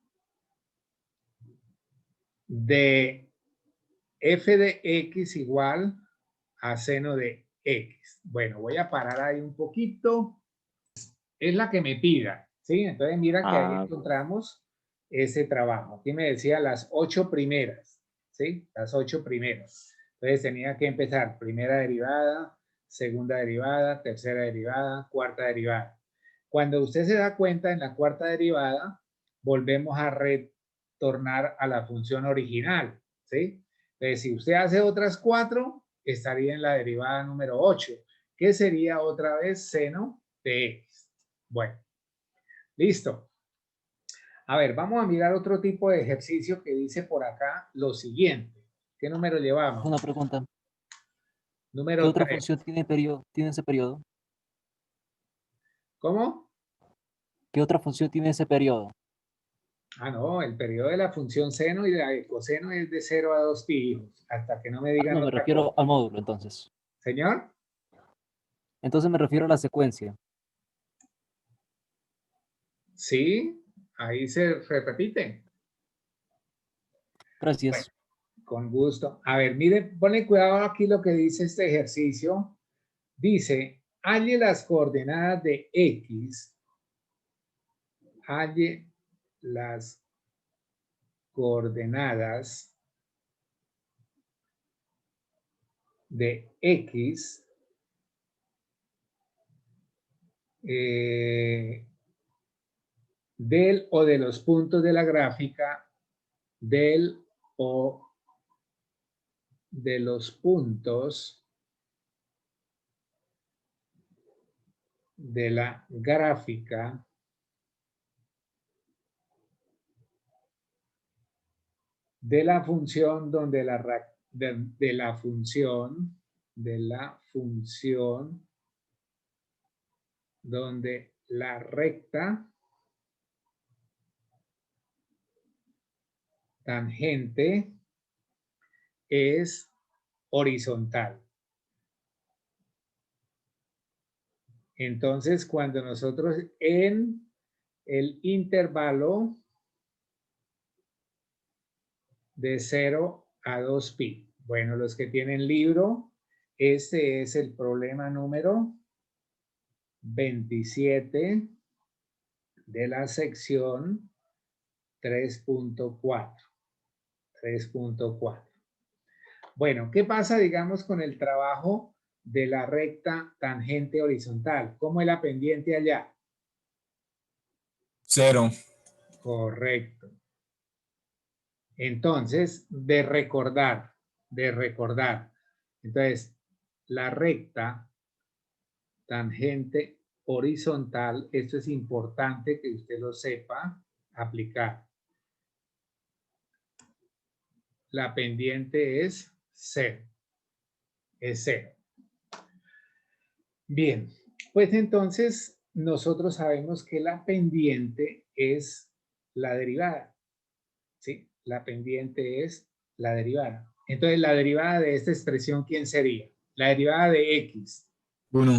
de f de x igual a seno de x. Bueno, voy a parar ahí un poquito. Es la que me pida, ¿sí? Entonces mira que ahí encontramos ese trabajo. Aquí me decía las 8 primeras, ¿sí? Las 8 primeras. Entonces tenía que empezar primera derivada, segunda derivada, tercera derivada, cuarta derivada. Cuando usted se da cuenta en la cuarta derivada, volvemos a retornar a la función original, ¿sí? Entonces, si usted hace otras 4, estaría en la derivada número 8, que sería otra vez seno de x. Bueno, listo. A ver, vamos a mirar otro tipo de ejercicio que dice por acá lo siguiente. ¿Qué número llevamos? Una pregunta. ¿Qué Número otra 3. función tiene ese periodo? ¿Cómo? ¿Qué otra función tiene ese periodo? No, el periodo de la función seno y de coseno es de 0 a 2 pi, hijos, hasta que no me digan No, me otra refiero cosa. al módulo, entonces. ¿Señor? Entonces me refiero a la secuencia. Sí, ahí se repite. Gracias. Bueno, con gusto. A ver, mire, ponle cuidado aquí lo que dice este ejercicio. Dice, halle las coordenadas de x, halle las coordenadas de x del o de los puntos de la gráfica del o de los puntos de la gráfica de la función donde de la función donde la recta tangente es horizontal. Entonces, cuando nosotros en el intervalo de 0 a 2 pi. Bueno, los que tienen libro, este es el problema número 27 de la sección 3.4. 3.4. Bueno, ¿qué pasa, digamos, con el trabajo de la recta tangente horizontal? ¿Cómo es la pendiente allá? 0. Correcto. Entonces, de recordar. Entonces, la recta tangente horizontal, esto es importante que usted lo sepa aplicar. La pendiente es 0. Es 0. Bien, pues entonces nosotros sabemos que la pendiente es la derivada. ¿Sí? La pendiente es la derivada. Entonces, la derivada de esta expresión, ¿quién sería? La derivada de x. 1.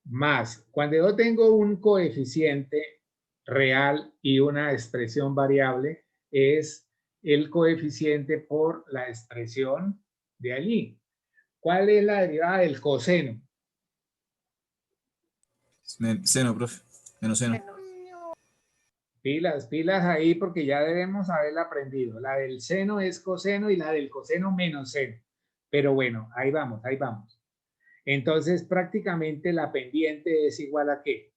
Más, cuando yo tengo un coeficiente real y una expresión variable, es el coeficiente por la expresión de allí. ¿Cuál es la derivada del coseno? Seno, profe. Menos seno. Pilas, pilas ahí porque ya debemos haberla aprendido. La del seno es coseno y la del coseno menos seno. Pero bueno, ahí vamos, ahí vamos. Entonces, prácticamente la pendiente es igual a ¿qué?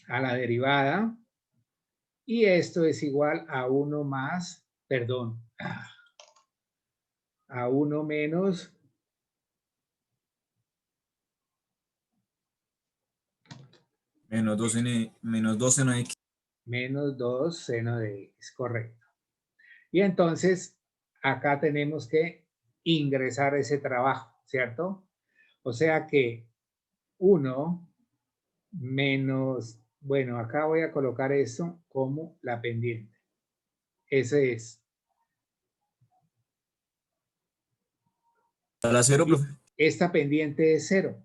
a la derivada. Y esto es igual a 1 más, perdón, a 1 menos Menos 2 seno de x. menos 2 seno de x, correcto. Y entonces acá tenemos que ingresar ese trabajo, ¿cierto? O sea que 1 menos, bueno, acá voy a colocar eso como la pendiente. Ese es. A la 0, profe. Esta pendiente es 0.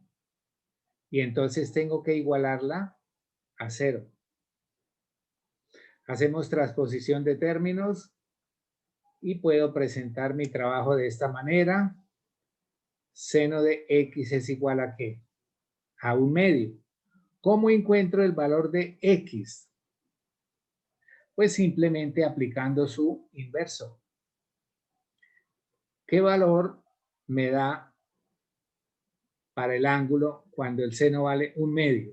Y entonces tengo que igualarla a 0. Hacemos transposición de términos y puedo presentar mi trabajo de esta manera. Seno de x es igual a ¿qué? A 1/2. ¿Cómo encuentro el valor de x? Pues simplemente aplicando su inverso. ¿Qué valor me da para el ángulo cuando el seno vale 1/2?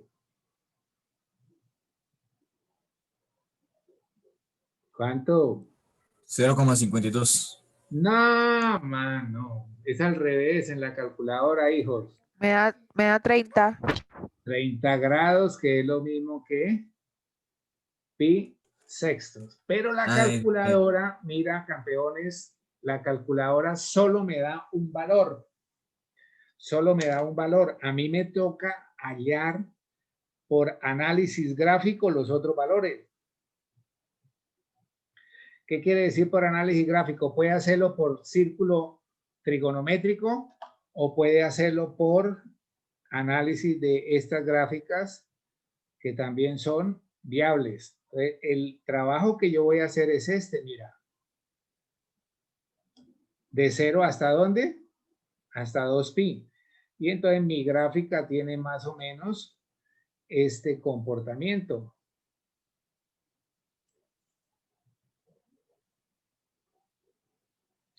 ¿Cuánto? 0,52. No, mano. Es al revés en la calculadora, hijos. Me da 30. 30 grados, que es lo mismo que pi sextos. Pero la calculadora, mira, campeones, la calculadora solo me da un valor. Solo me da un valor. A mí me toca hallar por análisis gráfico los otros valores. ¿Qué quiere decir por análisis gráfico? Puede hacerlo por círculo trigonométrico o puede hacerlo por análisis de estas gráficas que también son viables. El trabajo que yo voy a hacer es este, mira. ¿De 0 hasta dónde? Hasta 2pi. Y entonces mi gráfica tiene más o menos este comportamiento.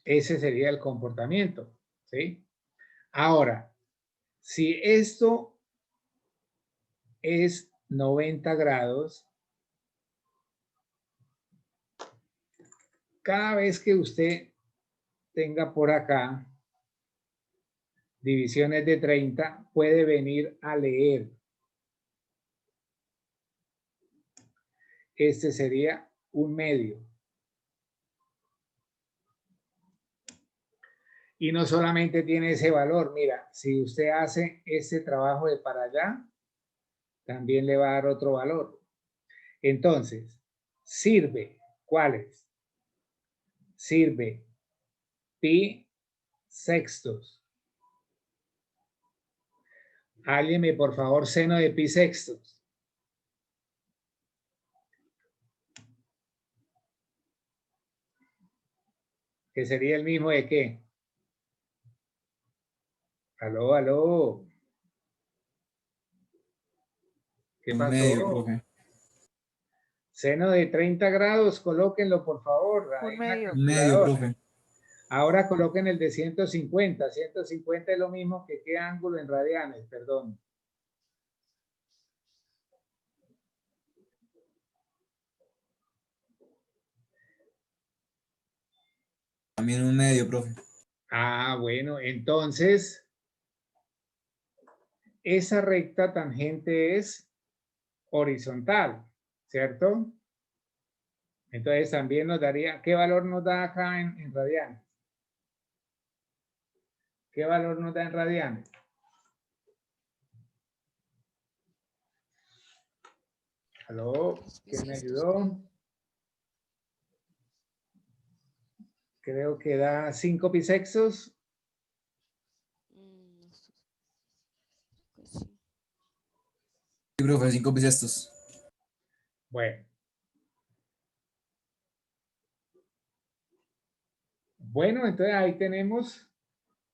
Ese sería el comportamiento, ¿sí? Ahora, si esto es 90 grados, cada vez que usted tenga por acá divisiones de 30, puede venir a leer. Este sería 1/2. Y no solamente tiene ese valor, mira, si usted hace ese trabajo de para allá, también le va a dar otro valor. Entonces, sirve, ¿cuáles? Sirve pi sextos. Hálleme, por favor, seno de pi sextos. Que sería el mismo de ¿qué? Aló, aló. ¿Qué pasó? 1/2, profe. Seno de 30 grados, colóquenlo, por favor. Ahí en la 1/2. 1/2, calculadora. profe. Ahora coloquen el de 150. 150 es lo mismo que qué ángulo en radianes, perdón. También 1/2, profe. Ah, bueno, entonces esa recta tangente es horizontal, ¿cierto? Entonces también nos daría, ¿qué valor nos da acá en radianes? ¿Qué valor nos da en radianes? ¿Aló? ¿Quién me ayudó? Creo que da 5 pi sextos. Pues sí. Sí, profe, 5 bisestos. Bueno. Bueno, entonces ahí tenemos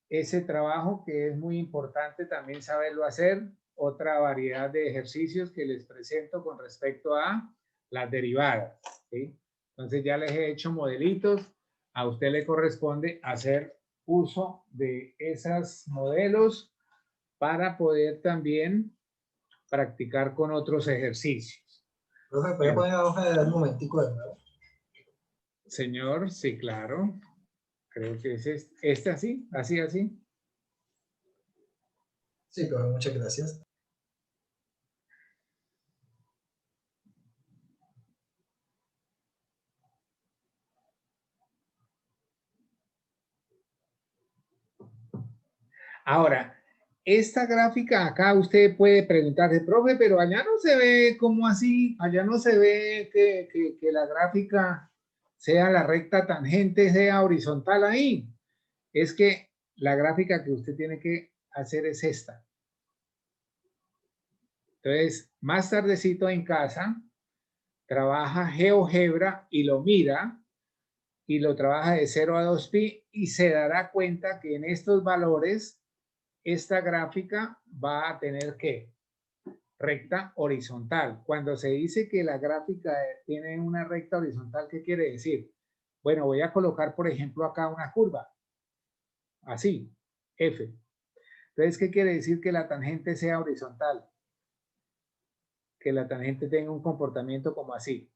ese trabajo que es muy importante también saberlo hacer. Otra variedad de ejercicios que les presento con respecto a las derivadas, ¿sí? Entonces ya les he hecho modelitos. A usted le corresponde hacer uso de esos modelos para poder también practicar con otros ejercicios. Profe, ¿puede poner la hoja de dar un momentico de nuevo? Señor, sí, claro. Creo que es este así, así. Sí, profe, muchas gracias. Ahora, esta gráfica acá usted puede preguntarse, profe, pero allá no se ve como así, allá no se ve que la gráfica sea la recta tangente, sea horizontal ahí. Es que la gráfica que usted tiene que hacer es esta. Entonces, más tardecito en casa, trabaja GeoGebra y lo mira y lo trabaja de 0 a 2pi y se dará cuenta que en estos valores esta gráfica va a tener que recta horizontal. Cuando se dice que la gráfica tiene una recta horizontal, ¿qué quiere decir? Bueno, voy a colocar, por ejemplo, acá una curva. Así, F. Entonces, ¿qué quiere decir que la tangente sea horizontal? Que la tangente tenga un comportamiento como así,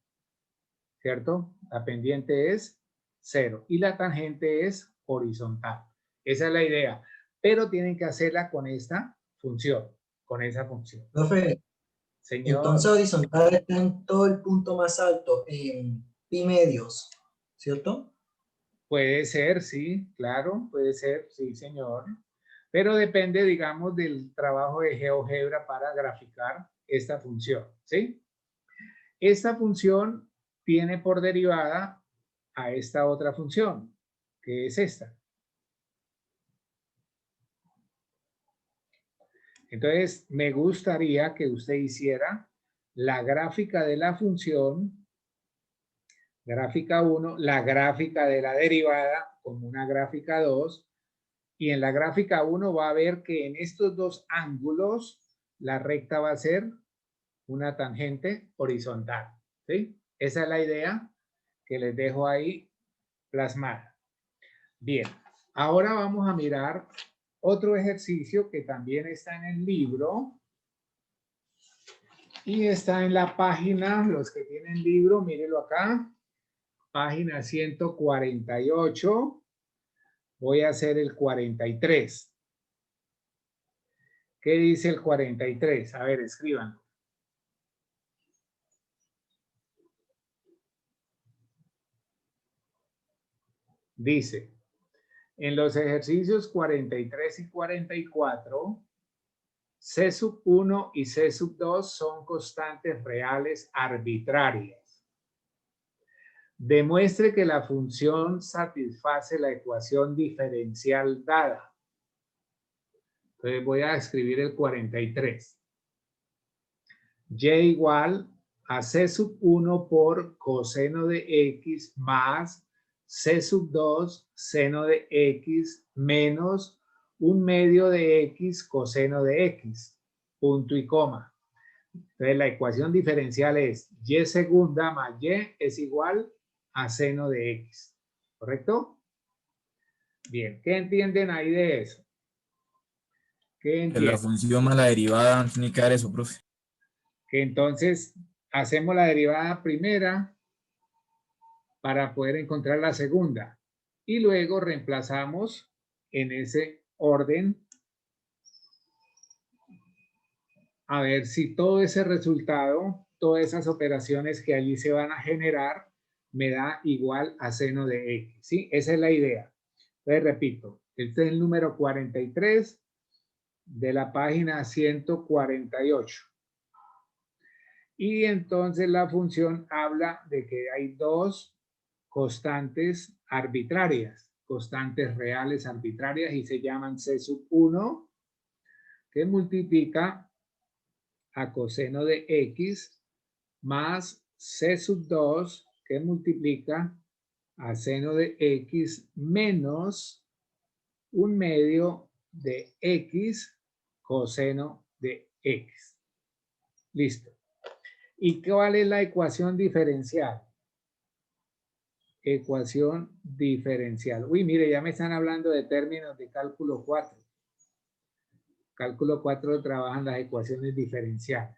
¿cierto? La pendiente es 0 y la tangente es horizontal. Esa es la idea. Pero tienen que hacerla con esta función, con esa función. Profe, Señor, entonces horizontal está en todo el punto más alto, en pi medios, ¿cierto? puede ser, sí, claro, puede ser, sí, señor. Pero depende, digamos, del trabajo de GeoGebra para graficar esta función, ¿sí? Esta función tiene por derivada a esta otra función, que es esta. Entonces, me gustaría que usted hiciera la gráfica de la función, gráfica 1, la gráfica de la derivada como una gráfica 2, y en la gráfica 1 va a ver que en estos dos ángulos la recta va a ser una tangente horizontal, ¿sí? Esa es la idea que les dejo ahí plasmada. Bien, ahora vamos a mirar otro ejercicio que también está en el libro y está en la página, los que tienen libro, mírenlo acá, página 148, voy a hacer el 43. ¿Qué dice el 43? A ver, escriban. Dice, en los ejercicios 43 y 44, C sub 1 y C sub 2 son constantes reales arbitrarias. Demuestre que la función satisface la ecuación diferencial dada. Entonces voy a escribir el 43. Y igual a C sub 1 por coseno de X más C sub 2 seno de X menos 1/2 de X coseno de X, punto y coma. Entonces la ecuación diferencial es Y segunda más Y es igual a seno de X, ¿correcto? Bien, ¿qué entienden ahí de eso? ¿Qué Que la entienden? función más la derivada tiene que dar eso, profe. Que entonces hacemos la derivada primera para poder encontrar la segunda y luego reemplazamos en ese orden a ver si todo ese resultado, todas esas operaciones que allí se van a generar me da igual a seno de X, ¿sí? Esa es la idea. Entonces repito, este es el número 43 de la página 148. Y entonces la función habla de que hay dos constantes arbitrarias, constantes reales arbitrarias y se llaman C sub 1 que multiplica a coseno de X más C sub 2 que multiplica a seno de X menos 1/2 de X coseno de X. Listo. ¿Y cuál es la ecuación diferencial? Ecuación diferencial. Uy, mire, ya me están hablando de términos de cálculo 4. Cálculo 4 trabajan las ecuaciones diferenciales.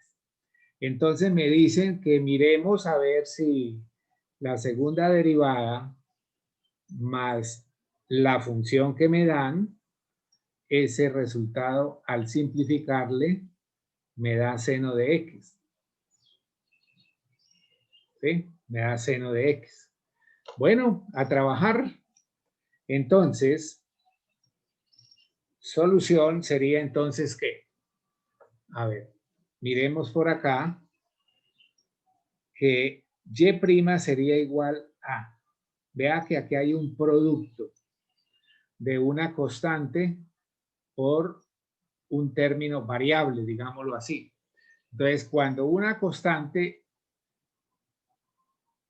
Entonces me dicen que miremos a ver si la segunda derivada más la función que me dan, ese resultado al simplificarle me da seno de x. ¿Sí? Me da seno de x. Bueno, a trabajar. Entonces, solución sería entonces ¿qué? A ver, miremos por acá que y' sería igual a, vea que aquí hay un producto de una constante por un término variable, digámoslo así. Entonces, cuando una constante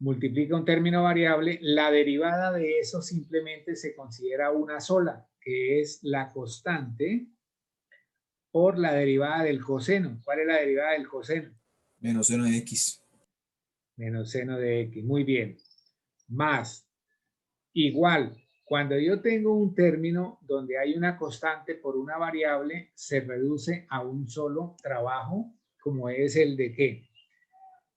multiplica un término variable, la derivada de eso simplemente se considera una sola, que es la constante por la derivada del coseno. ¿Cuál es la derivada del coseno? Menos seno de x. Menos seno de x. Muy bien. Más. Igual. Cuando yo tengo un término donde hay una constante por una variable, se reduce a un solo trabajo, como es el de ¿qué?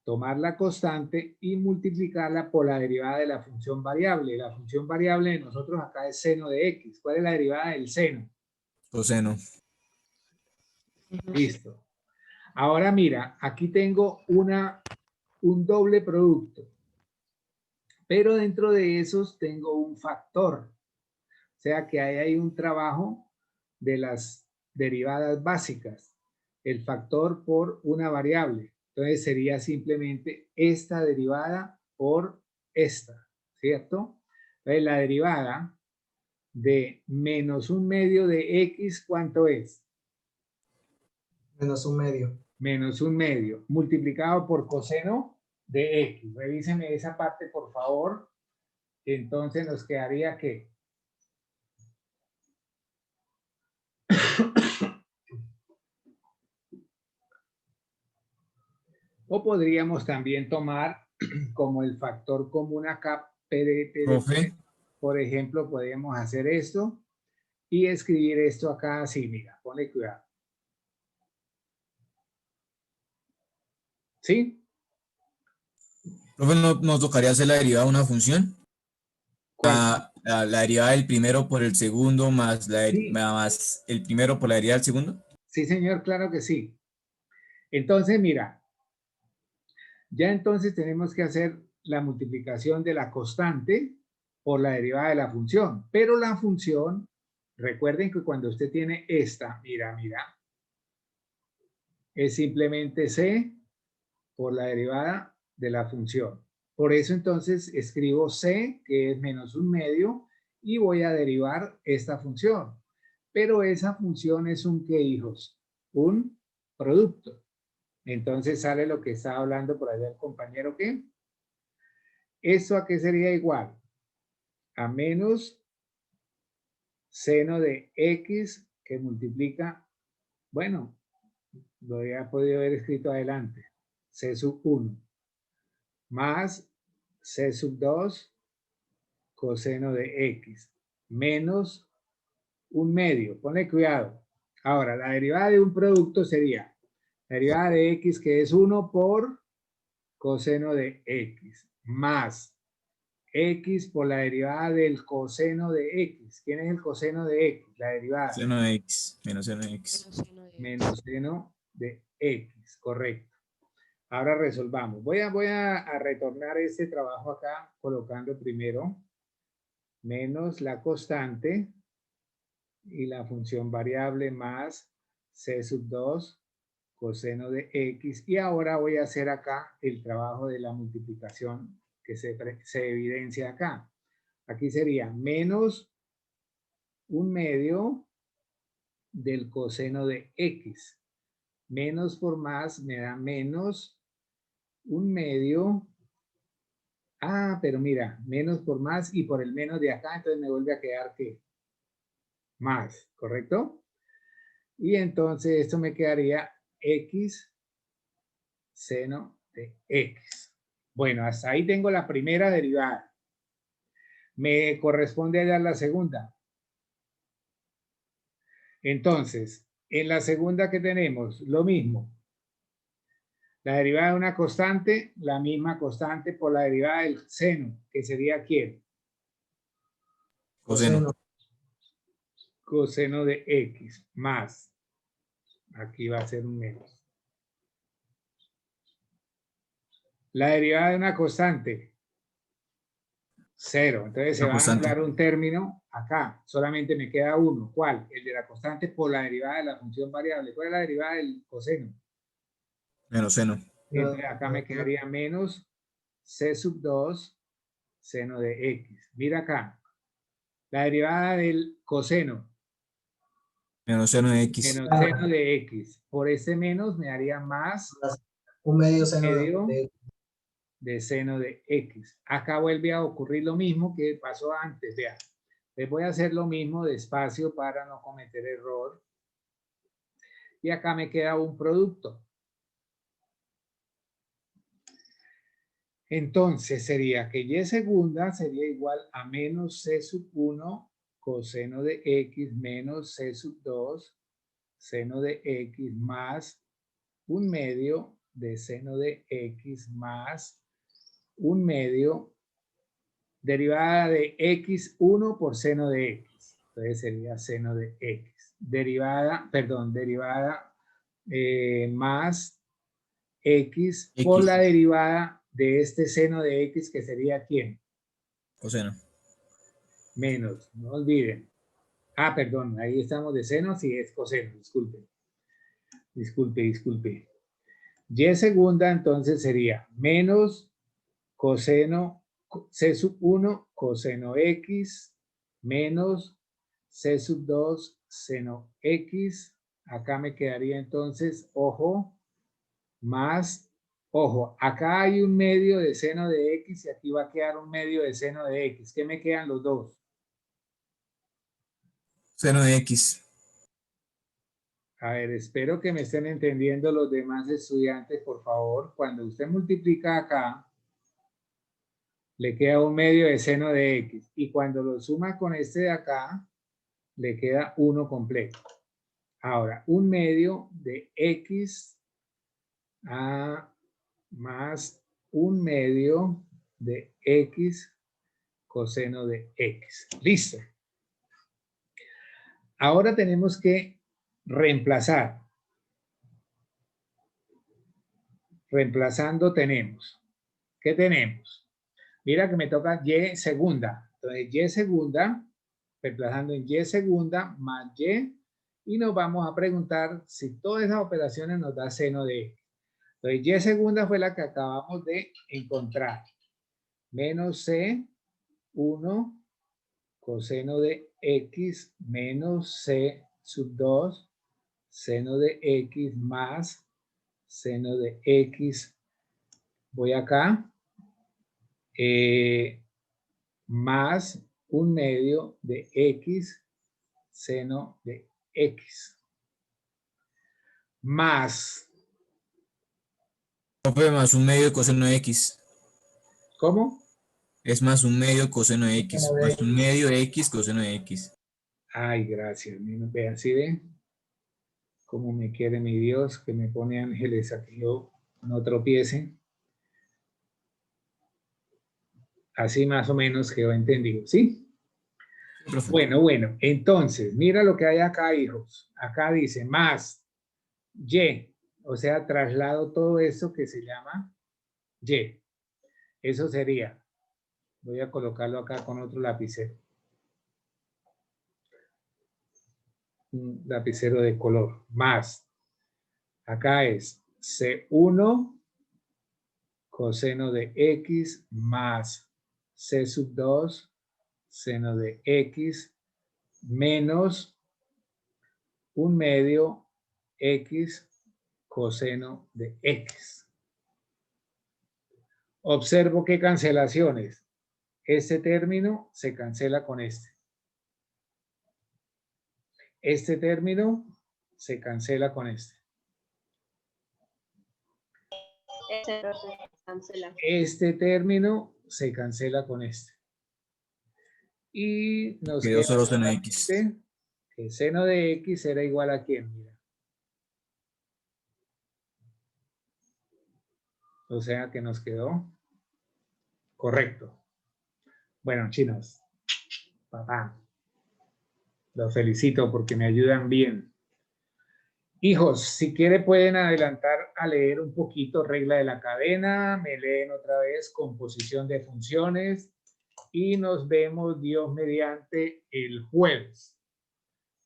Tomar la constante y multiplicarla por la derivada de la función variable. La función variable de nosotros acá es seno de x. ¿Cuál es la derivada del seno? Coseno. Listo. Ahora mira, aquí tengo un doble producto. Pero dentro de esos tengo un factor. O sea que ahí hay un trabajo de las derivadas básicas. El factor por una variable. Entonces sería simplemente esta derivada por esta, ¿cierto? Entonces la derivada de menos un medio de x, ¿cuánto es? Menos un medio. Menos un medio, multiplicado por coseno de x. Revísenme esa parte, por favor. Entonces nos quedaría que o podríamos también tomar como el factor común acá, Profe, por ejemplo, podríamos hacer esto y escribir esto acá así, mira, ponle cuidado. ¿Sí? profe, ¿no nos tocaría hacer la derivada de una función? ¿Cuál? La derivada del primero por el segundo más, Sí. más el primero por la derivada del segundo. Sí, señor, claro que sí. Entonces, mira, ya entonces tenemos que hacer la multiplicación de la constante por la derivada de la función. Pero la función, recuerden que cuando usted tiene esta, mira, es simplemente c por la derivada de la función. Por eso entonces escribo c, que es menos un medio, y voy a derivar esta función. Pero esa función es un ¿qué, hijos? Un producto. Entonces sale lo que estaba hablando por allá el compañero que. ¿Esto a qué sería igual? A menos seno de x que multiplica, bueno, lo había podido haber escrito adelante, c sub 1, más c sub 2 coseno de x, menos un medio. Ponle cuidado. Ahora, la derivada de un producto sería la derivada de x, que es 1 por coseno de x, más x por la derivada del coseno de x. ¿Quién es el coseno de x? La derivada. Seno de x, menos seno de x. Menos seno de Menos seno de x, correcto. Ahora resolvamos. Voy a retornar este trabajo acá colocando primero menos la constante y la función variable más c sub 2 coseno de x. Y ahora voy a hacer acá el trabajo de la multiplicación que se evidencia acá. Aquí sería menos un medio del coseno de x. Menos por más me da menos un medio. Ah, pero mira, menos por más y por el menos de acá, entonces me vuelve a quedar ¿qué? Más, ¿correcto? Y entonces esto me quedaría x seno de x. Bueno, hasta ahí tengo la primera derivada. Me corresponde hallar la segunda. Entonces, En la segunda que tenemos, lo mismo. La derivada de una constante, la misma constante por la derivada del seno, que sería ¿quién? Coseno. Coseno de X más. Aquí va a ser un menos. La derivada de una constante, 0. Entonces se Una va a constante. anular un término acá. Solamente me queda uno. ¿Cuál? El de la constante por la derivada de la función variable. ¿Cuál es la derivada del coseno? Menos seno. Entonces acá me quedaría menos C sub 2 seno de X. Mira acá. La derivada del coseno. Menos seno de X. Menos seno de X. Por ese menos me daría más Un medio seno medio de de seno de X. Acá vuelve a ocurrir lo mismo que pasó antes. Vean. Les voy a hacer lo mismo despacio para no cometer error. Y acá me queda un producto. Entonces sería que y segunda sería igual a menos C sub 1 coseno de X menos C sub 2 seno de X más un medio de seno de X más un medio derivada de X1 por seno de X. Entonces sería seno de X. Derivada más X por la derivada de este seno de X que sería ¿quién? Coseno. Menos, no olviden. Ah, perdón, ahí estamos de seno, sí es coseno, disculpe. Disculpe. Y segunda entonces sería menos coseno C sub 1 coseno X menos C sub 2 seno X. Acá me quedaría entonces, ojo, más, ojo, acá hay un medio de seno de X y aquí va a quedar un medio de seno de X. ¿Qué me quedan los dos? Seno de X. A ver, espero que me estén entendiendo los demás estudiantes, por favor. Cuando usted multiplica acá, le queda un medio de seno de X. Y cuando lo suma con este de acá, le queda 1 completo. Ahora, un medio de X más un medio de X coseno de X. Listo. Ahora tenemos que reemplazar. Reemplazando tenemos. ¿Qué tenemos? Mira que me toca Y segunda. Entonces, Y segunda, reemplazando en Y segunda más Y, y nos vamos a preguntar si todas esas operaciones nos da seno de X. Entonces, Y segunda fue la que acabamos de encontrar. Menos C1 coseno de X menos C sub 2 seno de X más seno de X. Voy acá. Más un medio de X seno de X. Más. Profe, más un medio de coseno de X. ¿Cómo? Es más un medio coseno de X. Más un medio de X coseno de X. Ay, gracias. Vean, ¿sí ven? Cómo me quiere mi Dios, que me pone ángeles a que yo no tropiece. Así más o menos quedó entendido, ¿sí? Profe. Bueno. Entonces, mira lo que hay acá, hijos. Acá dice más Y. O sea, traslado todo esto que se llama Y. Eso sería. Voy a colocarlo acá con otro lapicero. Un lapicero de color. Más. Acá es C1 coseno de X más C sub 2 seno de X menos un medio X coseno de X. Observo qué cancelaciones. Este término se cancela con este. Este término se cancela con este. Este término se cancela con este. Y nos Quedó queda solo seno de X. que seno de X era igual a ¿quién? Mira. O sea que nos quedó correcto. Bueno, chinos, papá, los felicito porque me ayudan bien. Hijos, si quiere pueden adelantar a leer un poquito regla de la cadena, me leen otra vez composición de funciones y nos vemos Dios mediante el jueves.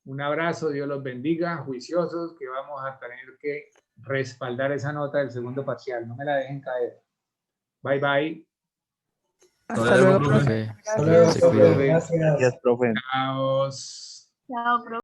Un abrazo, Dios los bendiga, juiciosos, que vamos a tener que respaldar esa nota del segundo parcial. No me la dejen caer. Bye, bye. Hasta luego, luego, profe. Hasta luego, Gracias. profe. cuiden. Gracias. Gracias, profe. Chao. Chao, profe.